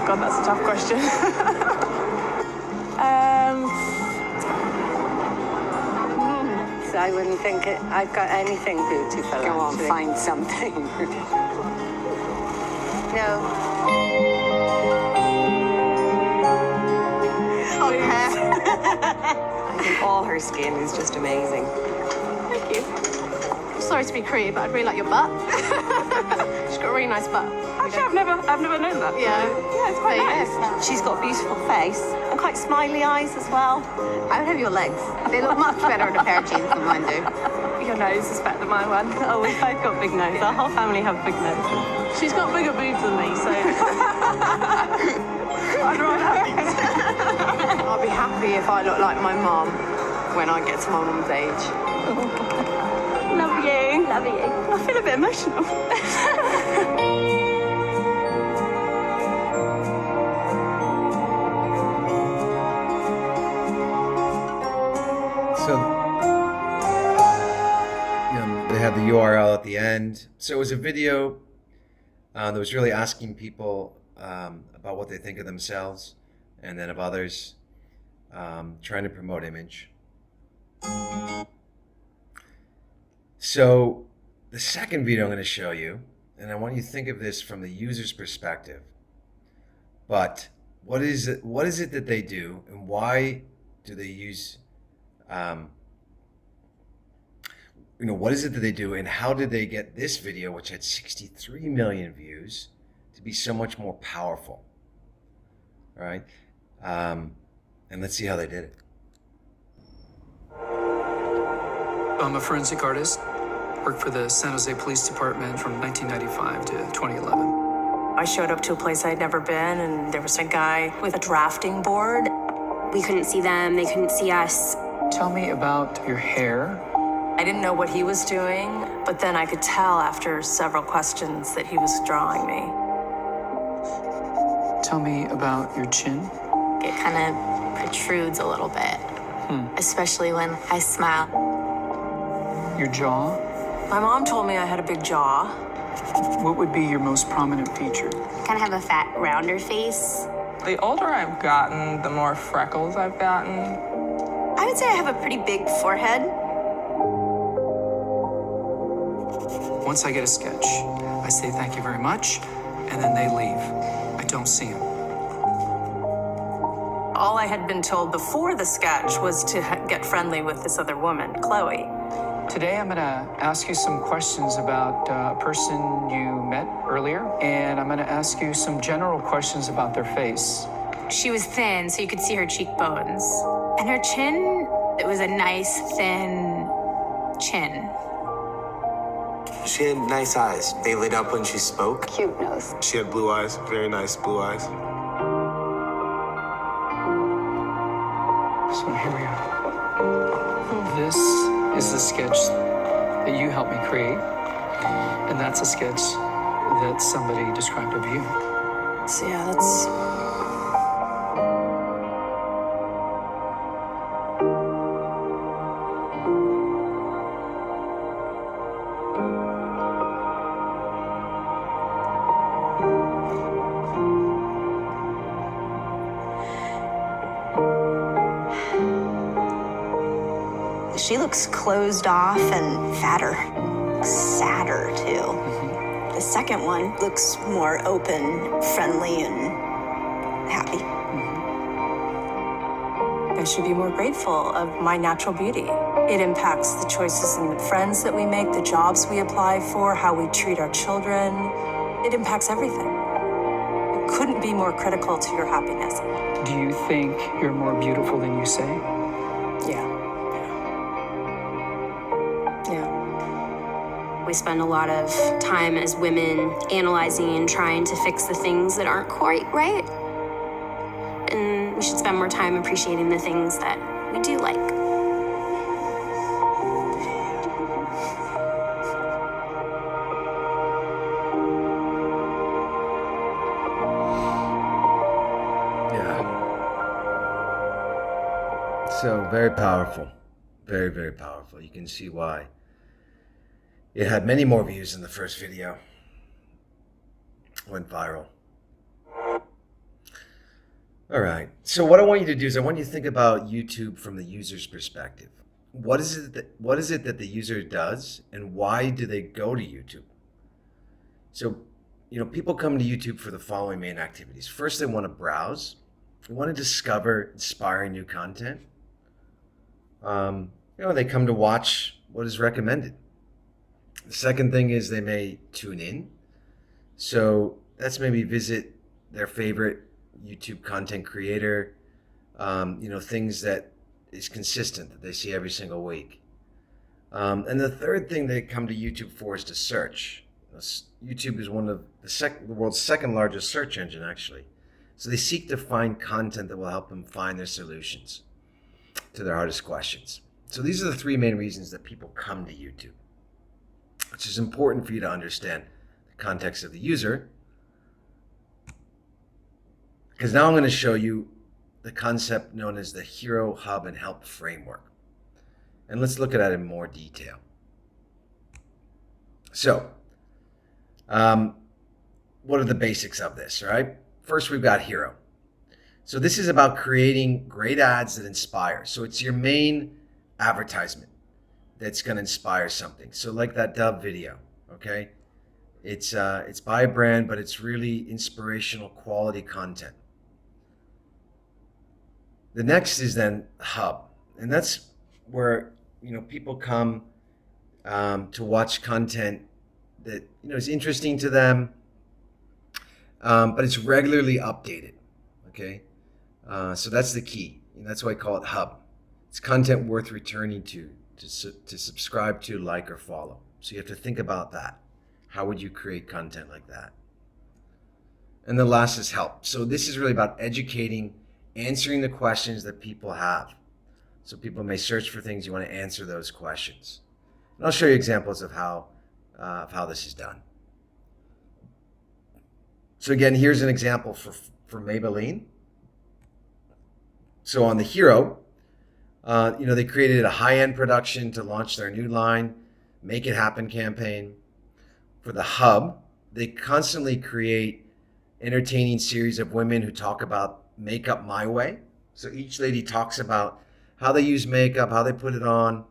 God, that's a tough question. So I wouldn't think I've got anything beautiful. Go on, find something. No. I think all her skin is just amazing. Thank you. I'm sorry to be crude, but I'd really like your butt. She's got a really nice butt. Actually, I've never known that. Yeah. Yeah, it's quite nice. She's got a beautiful face and quite smiley eyes as well. I would have your legs. They look much better in a pair of jeans than mine do. Your nose is better than my one. Oh, we've both got big noses. Our whole family have big noses. She's got bigger boobs than me, so. I'd rather have I'll be happy if I look like my mum when I get to my mum's age. Love you. Love you. I feel a bit emotional. So, they have the URL at the end. So it was a video that was really asking people about what they think of themselves and then of others, trying to promote image. So the second video I'm going to show you, and I want you to think of this from the user's perspective, but what is it that they do and why do they use what is it that they do and how did they get this video, which had 63 million views, to be so much more powerful? All right? And let's see how they did it. I'm a forensic artist. Worked for the San Jose Police Department from 1995 to 2011. I showed up to a place I'd never been, and there was a guy with a drafting board. We couldn't see them, they couldn't see us. Tell me about your hair. I didn't know what he was doing, but then I could tell after several questions that he was drawing me. tell me about your chin? It kind of protrudes a little bit, especially when I smile. Your jaw? My mom told me I had a big jaw. What would be your most prominent feature? Kind of have a fat, rounder face. The older I've gotten, the more freckles I've gotten. I would say I have a pretty big forehead. Once I get a sketch, I say thank you very much, and then they leave. I don't see them. All I had been told before the sketch was to get friendly with this other woman, Chloe. Today I'm gonna ask you some questions about a person you met earlier, and I'm gonna ask you some general questions about their face. She was thin, so you could see her cheekbones. And her chin, it was a nice, thin chin. She had nice eyes. They lit up when she spoke. Cute nose. She had blue eyes, very nice blue eyes. So here we are. This is the sketch that you helped me create, and that's a sketch that somebody described of you. So yeah, that's... She looks closed off and fatter, sadder too. The second one looks more open, friendly, and happy. I should be more grateful of my natural beauty. It impacts the choices and the friends that we make, the jobs we apply for, how we treat our children. It impacts everything. It couldn't be more critical to your happiness. Do you think you're more beautiful than you say? Yeah. We spend a lot of time as women analyzing and trying to fix the things that aren't quite right. And we should spend more time appreciating the things that we do like. So very powerful, very, very powerful. You can see why it had many more views than the first video. Went viral. All right. So what I want you to do is I want you to think about YouTube from the user's perspective. What is it that the user does, and why do they go to YouTube? So, people come to YouTube for the following main activities. First, they want to browse. They want to discover inspiring new content. They come to watch what is recommended. The second thing is they may tune in. So that's maybe visit their favorite YouTube content creator, things that is consistent that they see every single week. And the third thing they come to YouTube for is to search. YouTube is one of the world's second largest search engine, actually. So they seek to find content that will help them find their solutions to their hardest questions. So these are the three main reasons that people come to YouTube, which is important for you to understand the context of the user. Because now I'm going to show you the concept known as the Hero, Hub, and Help framework. And let's look at that in more detail. So, what are the basics of this, right? First, we've got Hero. So this is about creating great ads that inspire. So it's your main advertisement that's going to inspire something. So like that Dove video, okay? It's by a brand, but it's really inspirational quality content. The next is then Hub, and that's where people come to watch content that is interesting to them, but it's regularly updated. Okay, so that's the key, and that's why I call it Hub. It's content worth returning to subscribe to, like, or follow. So you have to think about that. How would you create content like that? And the last is Help. So this is really about educating, answering the questions that people have. So people may search for things, you want to answer those questions. And I'll show you examples of how this is done. So again, here's an example for Maybelline. So on the Hero, they created a high-end production to launch their new line, Make It Happen campaign. For the Hub, they constantly create entertaining series of women who talk about makeup my way. So each lady talks about how they use makeup, how they put it on.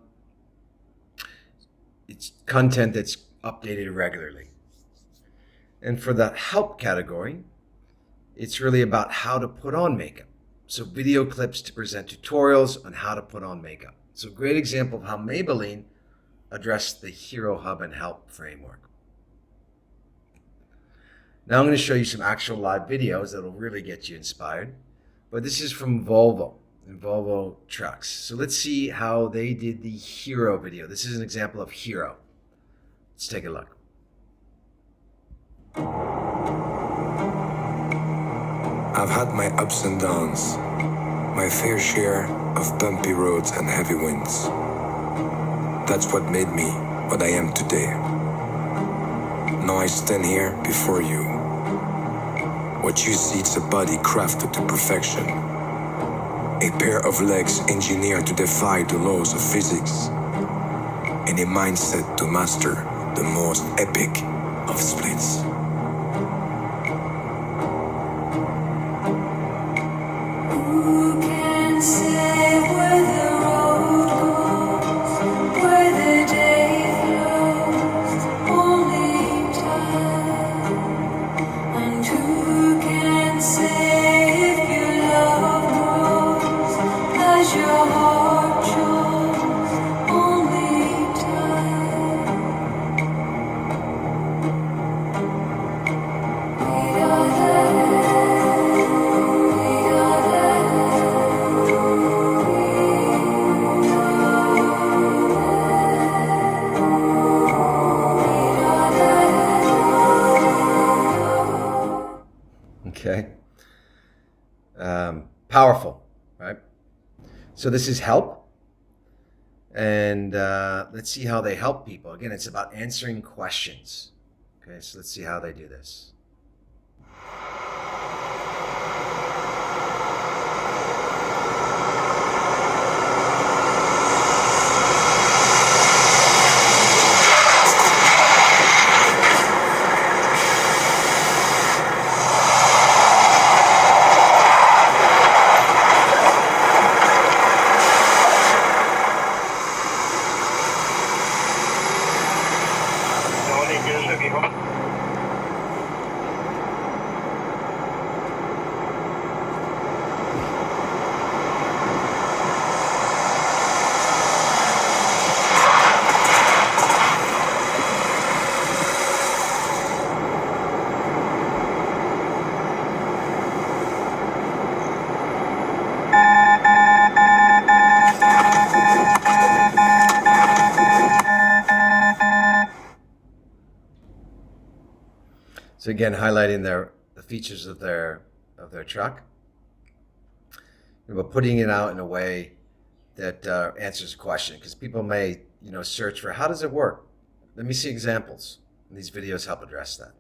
It's content that's updated regularly. And for the Help category, it's really about how to put on makeup. So video clips to present tutorials on how to put on makeup. So a great example of how Maybelline addressed the Hero, Hub, and Help framework. Now I'm going to show you some actual live videos that will really get you inspired. But this is from Volvo and Volvo Trucks. So let's see how they did the Hero video. This is an example of Hero. Let's take a look. I've had my ups and downs, my fair share of bumpy roads and heavy winds. That's what made me what I am today. Now I stand here before you. What you see is a body crafted to perfection, a pair of legs engineered to defy the laws of physics, and a mindset to master the most epic of splits. Who can say where the road goes, where the day flows, only time? And who can say if your love grows as your heart shows, only time? We got Okay. Powerful, right? So this is Help. And let's see how they help people. Again, it's about answering questions. Okay, so let's see how they do this. So again, highlighting the features of their truck, but putting it out in a way that answers a question, because people may search for how does it work. Let me see examples, and these videos help address that.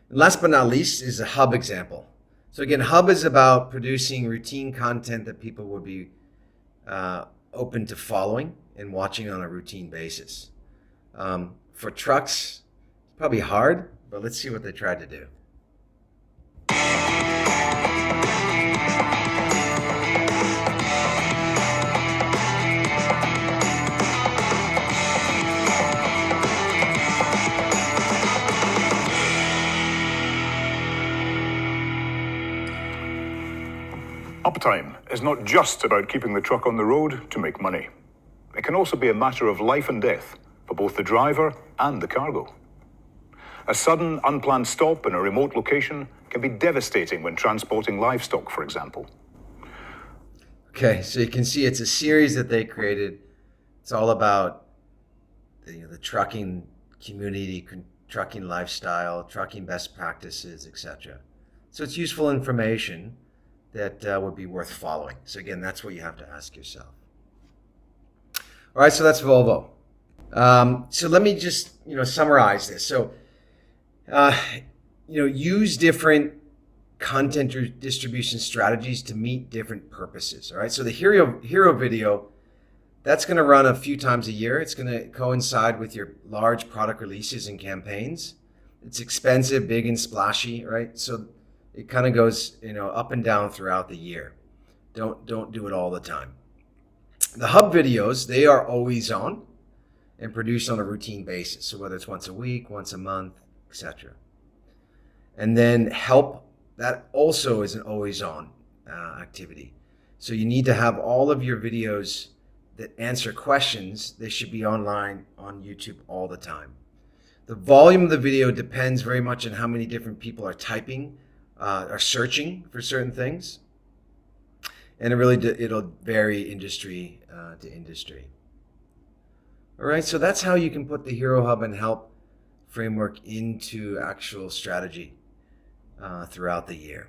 And last but not least is a Hub example. So again, Hub is about producing routine content that people would be open to following and watching on a routine basis. For trucks, it's probably hard, but let's see what they tried to do. Uptime is not just about keeping the truck on the road to make money. It can also be a matter of life and death for both the driver and the cargo. A sudden, unplanned stop in a remote location can be devastating when transporting livestock, for example. Okay, so you can see it's a series that they created. It's all about the trucking community, trucking lifestyle, trucking best practices, etc. So it's useful information that would be worth following. So again, that's what you have to ask yourself. All right, so that's Volvo. So let me just summarize this. So use different content distribution strategies to meet different purposes. All right. So the hero video, that's going to run a few times a year. It's going to coincide with your large product releases and campaigns. It's expensive, big and splashy, right? So it kind of goes, up and down throughout the year. Don't do it all the time. The hub videos, they are always on and produced on a routine basis. So whether it's once a week, once a month, etc. And then help, that also is an always on activity. So you need to have all of your videos that answer questions. They should be online on YouTube all the time. The volume of the video depends very much on how many different people are typing, are searching for certain things. And it'll vary industry to industry. All right, so that's how you can put the Hero Hub and Help framework into actual strategy throughout the year.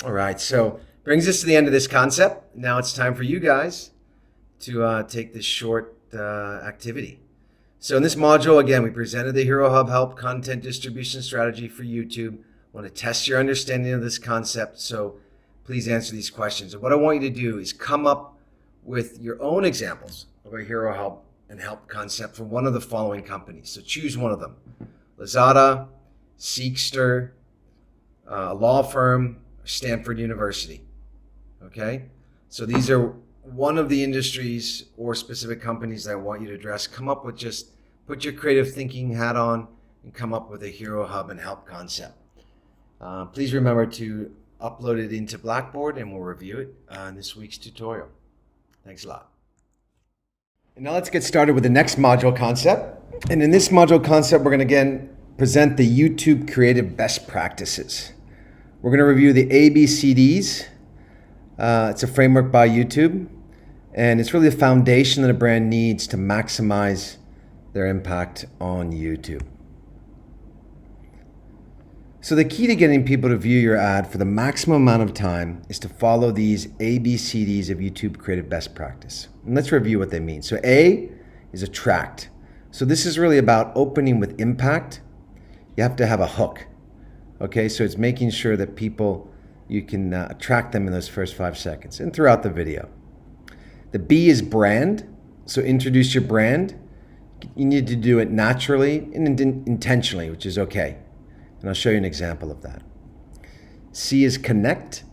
All right, so brings us to the end of this concept. Now it's time for you guys to take this short activity. So in this module, again, we presented the Hero Hub Help content distribution strategy for YouTube. I want to test your understanding of this concept, so please answer these questions. And what I want you to do is come up with your own examples of a Hero Hub and Help concept from one of the following companies. So choose one of them. Lazada, Seekster, a law firm, Stanford University. Okay? So these are one of the industries or specific companies that I want you to address. Come up with put your creative thinking hat on and come up with a Hero Hub and Help concept. Please remember to upload it into Blackboard and we'll review it in this week's tutorial. Thanks a lot. And now let's get started with the next module concept. And in this module concept, we're going to again present the YouTube creative best practices. We're going to review the ABCDs. It's a framework by YouTube, and it's really the foundation that a brand needs to maximize their impact on YouTube. So the key to getting people to view your ad for the maximum amount of time is to follow these ABCDs of YouTube creative best practice. And let's review what they mean. So A is attract. So this is really about opening with impact. You have to have a hook. Okay, so it's making sure that you can attract them in those first 5 seconds and throughout the video. The B is brand. So introduce your brand. You need to do it naturally and intentionally, which is okay. And I'll show you an example of that. C is connect.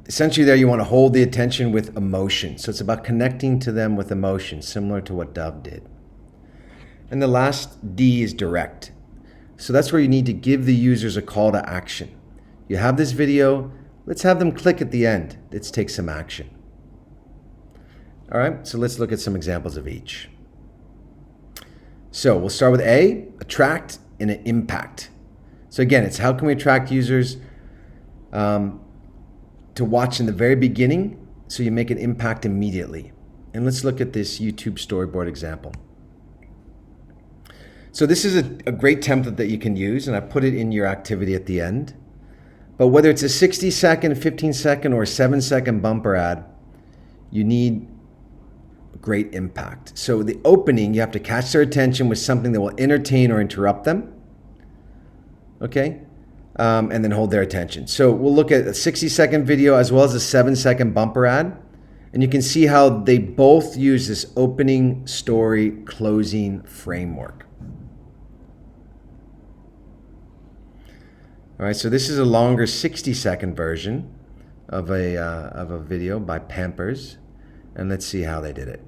Essentially there you want to hold the attention with emotion. So it's about connecting to them with emotion, similar to what Dove did. And the last D is direct. So that's where you need to give the users a call to action. You have this video, let's have them click at the end. Let's take some action. All right, so let's look at some examples of each. So we'll start with A, attract and an impact. So again, it's how can we attract users to watch in the very beginning so you make an impact immediately. And let's look at this YouTube storyboard example. So this is a great template that you can use, and I put it in your activity at the end. But whether it's a 60-second, 15-second, or a 7-second bumper ad, you need great impact. So the opening, you have to catch their attention with something that will entertain or interrupt them. Okay? And then hold their attention. So we'll look at a 60-second video as well as a 7-second bumper ad. And you can see how they both use this opening, story, closing framework. All right, so this is a longer 60-second version of a video by Pampers, and let's see how they did it.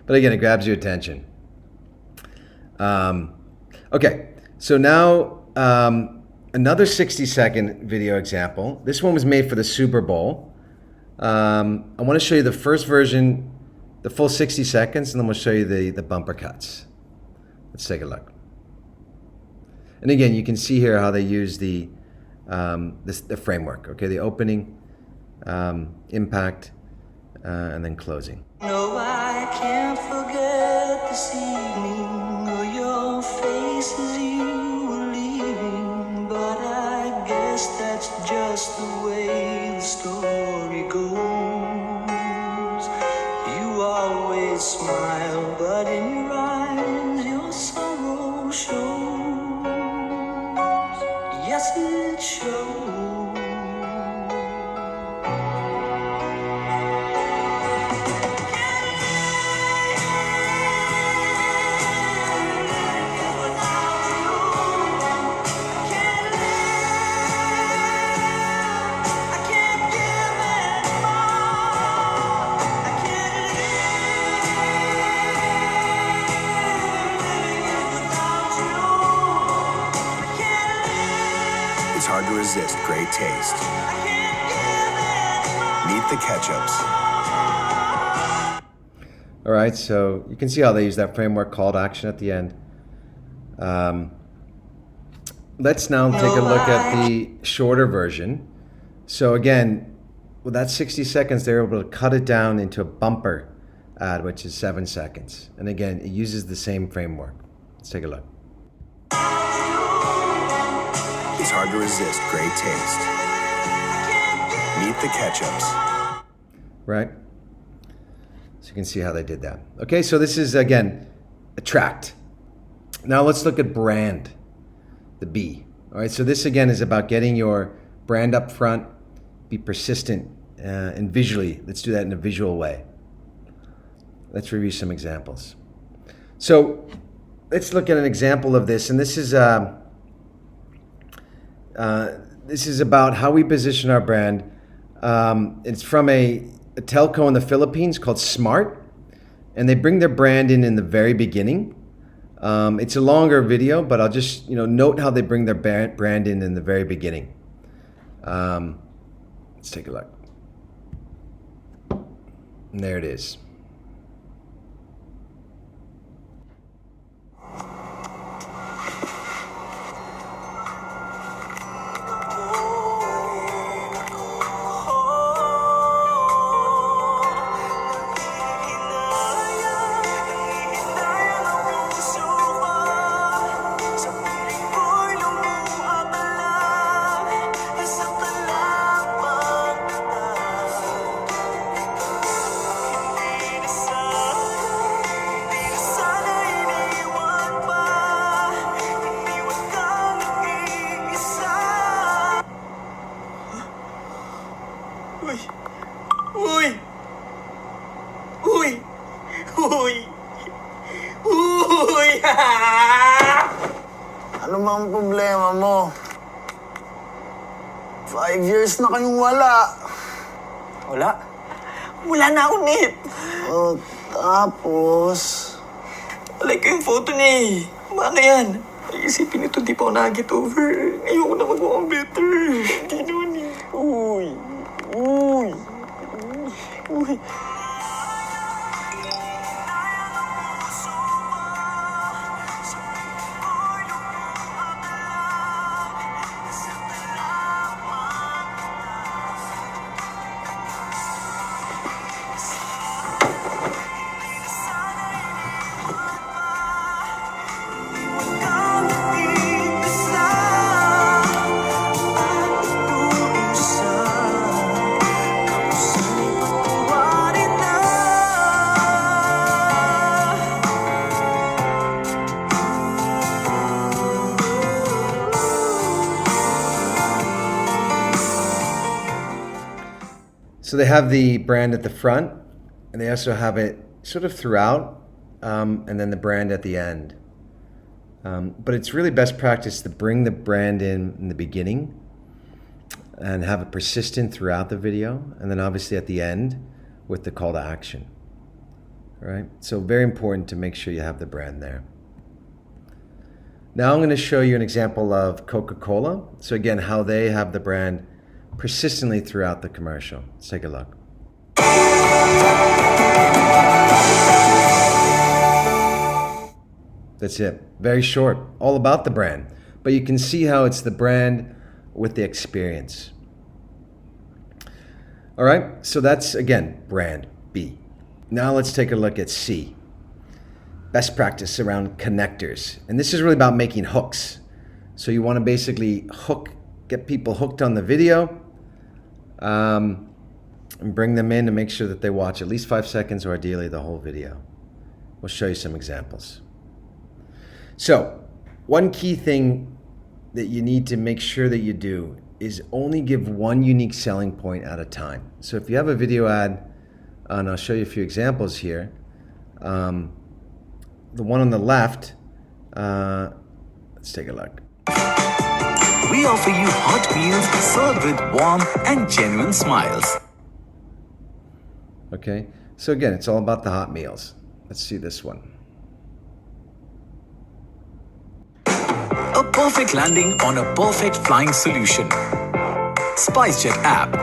But again, it grabs your attention. Okay, so now another 60-second video example. This one was made for the Super Bowl. I want to show you the first version, the full 60 seconds, and then we'll show you the bumper cuts. Let's take a look. And again, you can see here how they use the framework. Okay, the opening, impact, and then closing. No, I can't forget this evening or your face as you were leaving. But I guess that's just the way the story goes. You always smile, but in your eyes your sorrow shows. Yes, it shows. It's hard to resist great taste. Meet the ketchups. All right, so you can see how they use that framework call to action at the end. Let's now take a look at the shorter version. So again, with that 60 seconds, they're able to cut it down into a bumper ad, which is 7 seconds. And again, it uses the same framework. Let's take a look. It's hard to resist great taste. Meet the ketchups. Right? So you can see how they did that. Okay, so this is, again, attract. Now let's look at brand, the B. All right, so this, again, is about getting your brand up front, be persistent, and visually. Let's do that in a visual way. Let's review some examples. So let's look at an example of this, and this is about how we position our brand. It's from a telco in the Philippines called Smart, and they bring their brand in the very beginning. It's a longer video, but I'll just note how they bring their brand in the very beginning. Let's take a look. And there it is. Ano bang problema mo? 5 years na kayong wala. Wala? Wala na ako, Nip. Oh, tapos... Like ko yung photo niya eh. Paano yan? Iisipin ito, di pa ako nag-get over. Ayoko na magawa better. Hindi naman eh. Uy. Uy. Uy. So they have the brand at the front, and they also have it sort of throughout, and then the brand at the end. But it's really best practice to bring the brand in the beginning and have it persistent throughout the video, and then obviously at the end with the call to action. All right, so very important to make sure you have the brand there. Now I'm going to show you an example of Coca-Cola. So again, how they have the brand persistently throughout the commercial. Let's take a look. That's it. Very short, all about the brand. But you can see how it's the brand with the experience. All right, so that's, again, brand B. Now let's take a look at C. Best practice around connectors. And this is really about making hooks. So you want to basically get people hooked on the video, and bring them in to make sure that they watch at least 5 seconds or ideally the whole video. We'll show you some examples. So one key thing that you need to make sure that you do is only give one unique selling point at a time. So if you have a video ad, and I'll show you a few examples here, the one on the left, let's take a look. We offer you hot meals served with warm and genuine smiles. Okay, so again, it's all about the hot meals. Let's see this one. A perfect landing on a perfect flying solution. SpiceJet app.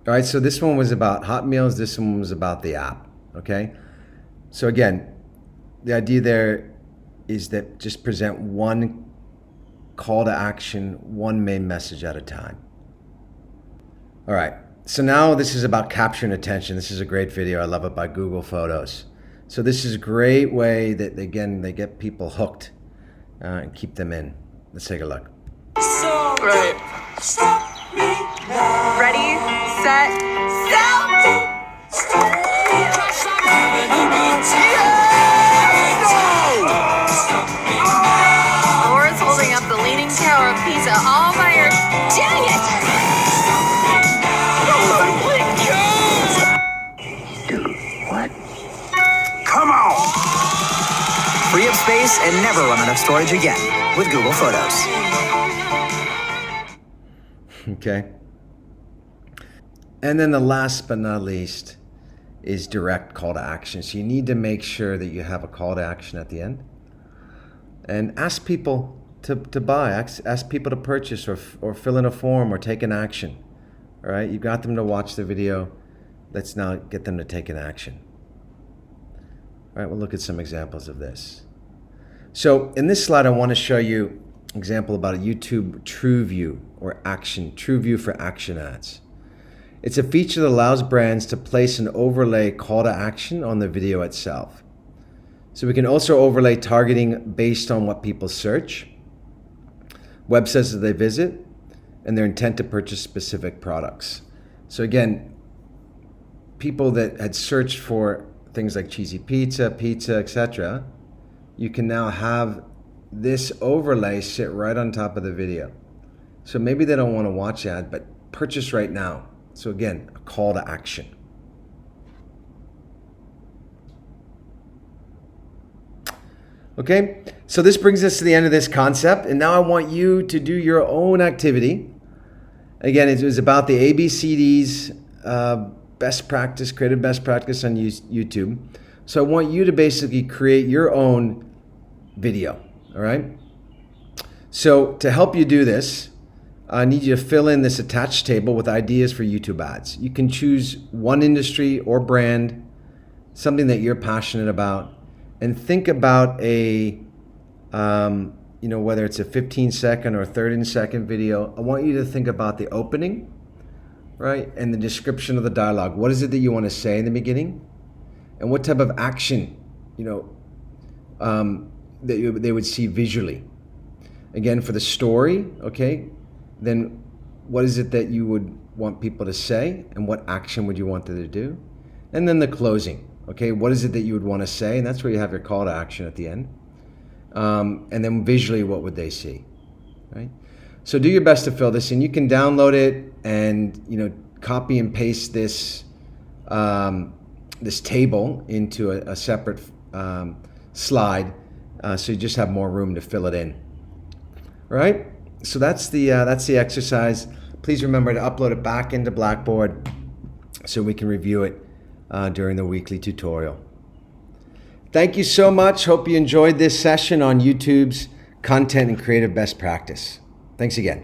All right, so this one was about hot meals. This one was about the app, okay? So again, the idea there is that just present one call to action, one main message at a time. All right, so now this is about capturing attention. This is a great video. I love it, by Google Photos. So this is a great way that, again, they get people hooked and keep them in. Let's take a look. So right. Ready, set, Laura's holding up the Leaning Tower of Pisa all by her. Dang it! What? Come on! Free up space and never run out of storage again with Google Photos. Okay. And then the last but not least is direct call to action. So you need to make sure that you have a call to action at the end. And ask people to buy, ask people to purchase or fill in a form or take an action. All right, you got them to watch the video. Let's now get them to take an action. All right, we'll look at some examples of this. So in this slide, I want to show you an example about a YouTube TrueView or action, TrueView for action ads. It's a feature that allows brands to place an overlay call to action on the video itself. So we can also overlay targeting based on what people search, websites that they visit, and their intent to purchase specific products. So again, people that had searched for things like cheesy pizza, etc., you can now have this overlay sit right on top of the video. So maybe they don't want to watch ad, but purchase right now. So again, a call to action. Okay, so this brings us to the end of this concept, and now I want you to do your own activity. Again, it was about the ABCDs, best practice, creative best practice on YouTube. So I want you to basically create your own video, all right? So to help you do this, I need you to fill in this attached table with ideas for YouTube ads. You can choose one industry or brand, something that you're passionate about, and think about a, whether it's a 15-second or 30-second video. I want you to think about the opening, right, and the description of the dialogue. What is it that you want to say in the beginning, and what type of action, that they would see visually. Again, for the story, okay, then what is it that you would want people to say, and what action would you want them to do? And then the closing, okay, what is it that you would want to say? And that's where you have your call to action at the end. And then visually, what would they see, right? So do your best to fill this in. You can download it and copy and paste this this table into a separate slide, so you just have more room to fill it in. All right. So that's the exercise. Please remember to upload it back into Blackboard so we can review it during the weekly tutorial. Thank you so much. Hope you enjoyed this session on YouTube's Content and Creative Best Practice. Thanks again.